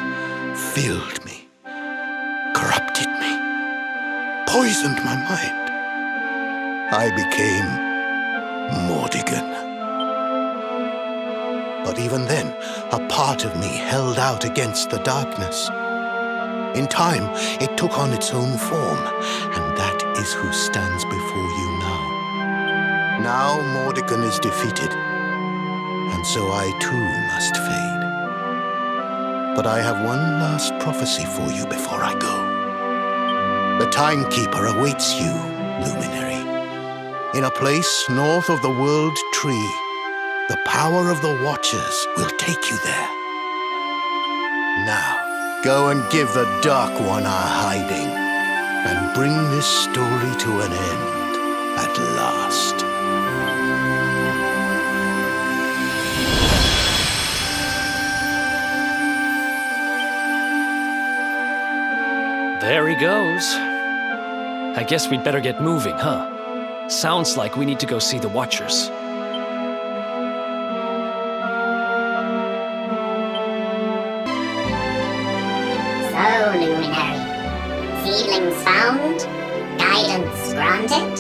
filled me, corrupted me, poisoned my mind. I became Mordigan. But even then, a part of me held out against the darkness. In time, it took on its own form, and that is who stands before you now. Now Mordigan is defeated, and so I too must fade. But I have one last prophecy for you before I go. The Timekeeper awaits you, Luminary. In a place north of the World Tree, the power of the Watchers will take you there. Now, go and give the Dark One our hiding, and bring this story to an end at last. There he goes. I guess we'd better get moving, huh? Sounds like we need to go see the Watchers. So, Luminary. Seedlings found? Guidance granted?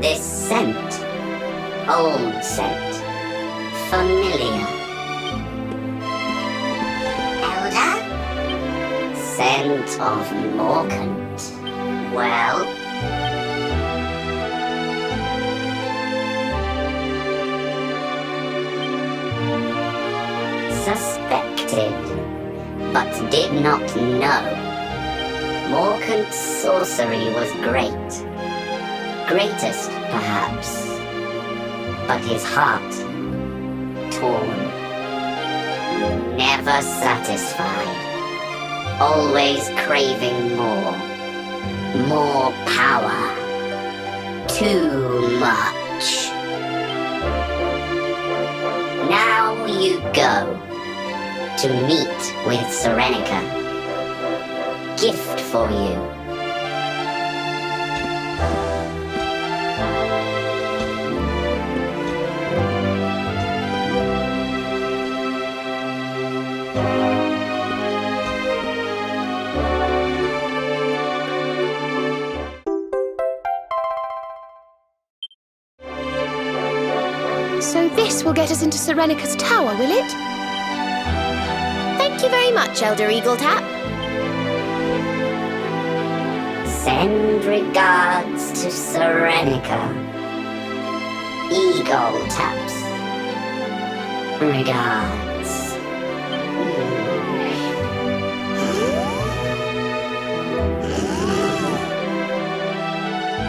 This scent. Old scent. Familiar. Elder? Scent of Morkant. Well? Suspected, but did not know. Morkant's sorcery was great. Greatest, perhaps. But his heart torn. Never satisfied. Always craving more. More power. Too much. Now you go to meet with Serenica. Gift for you. So this will get us into Serenica's tower, will it? Thank you very much, Elder Eagletap. Send regards to Serenica. Eagle taps. Regards.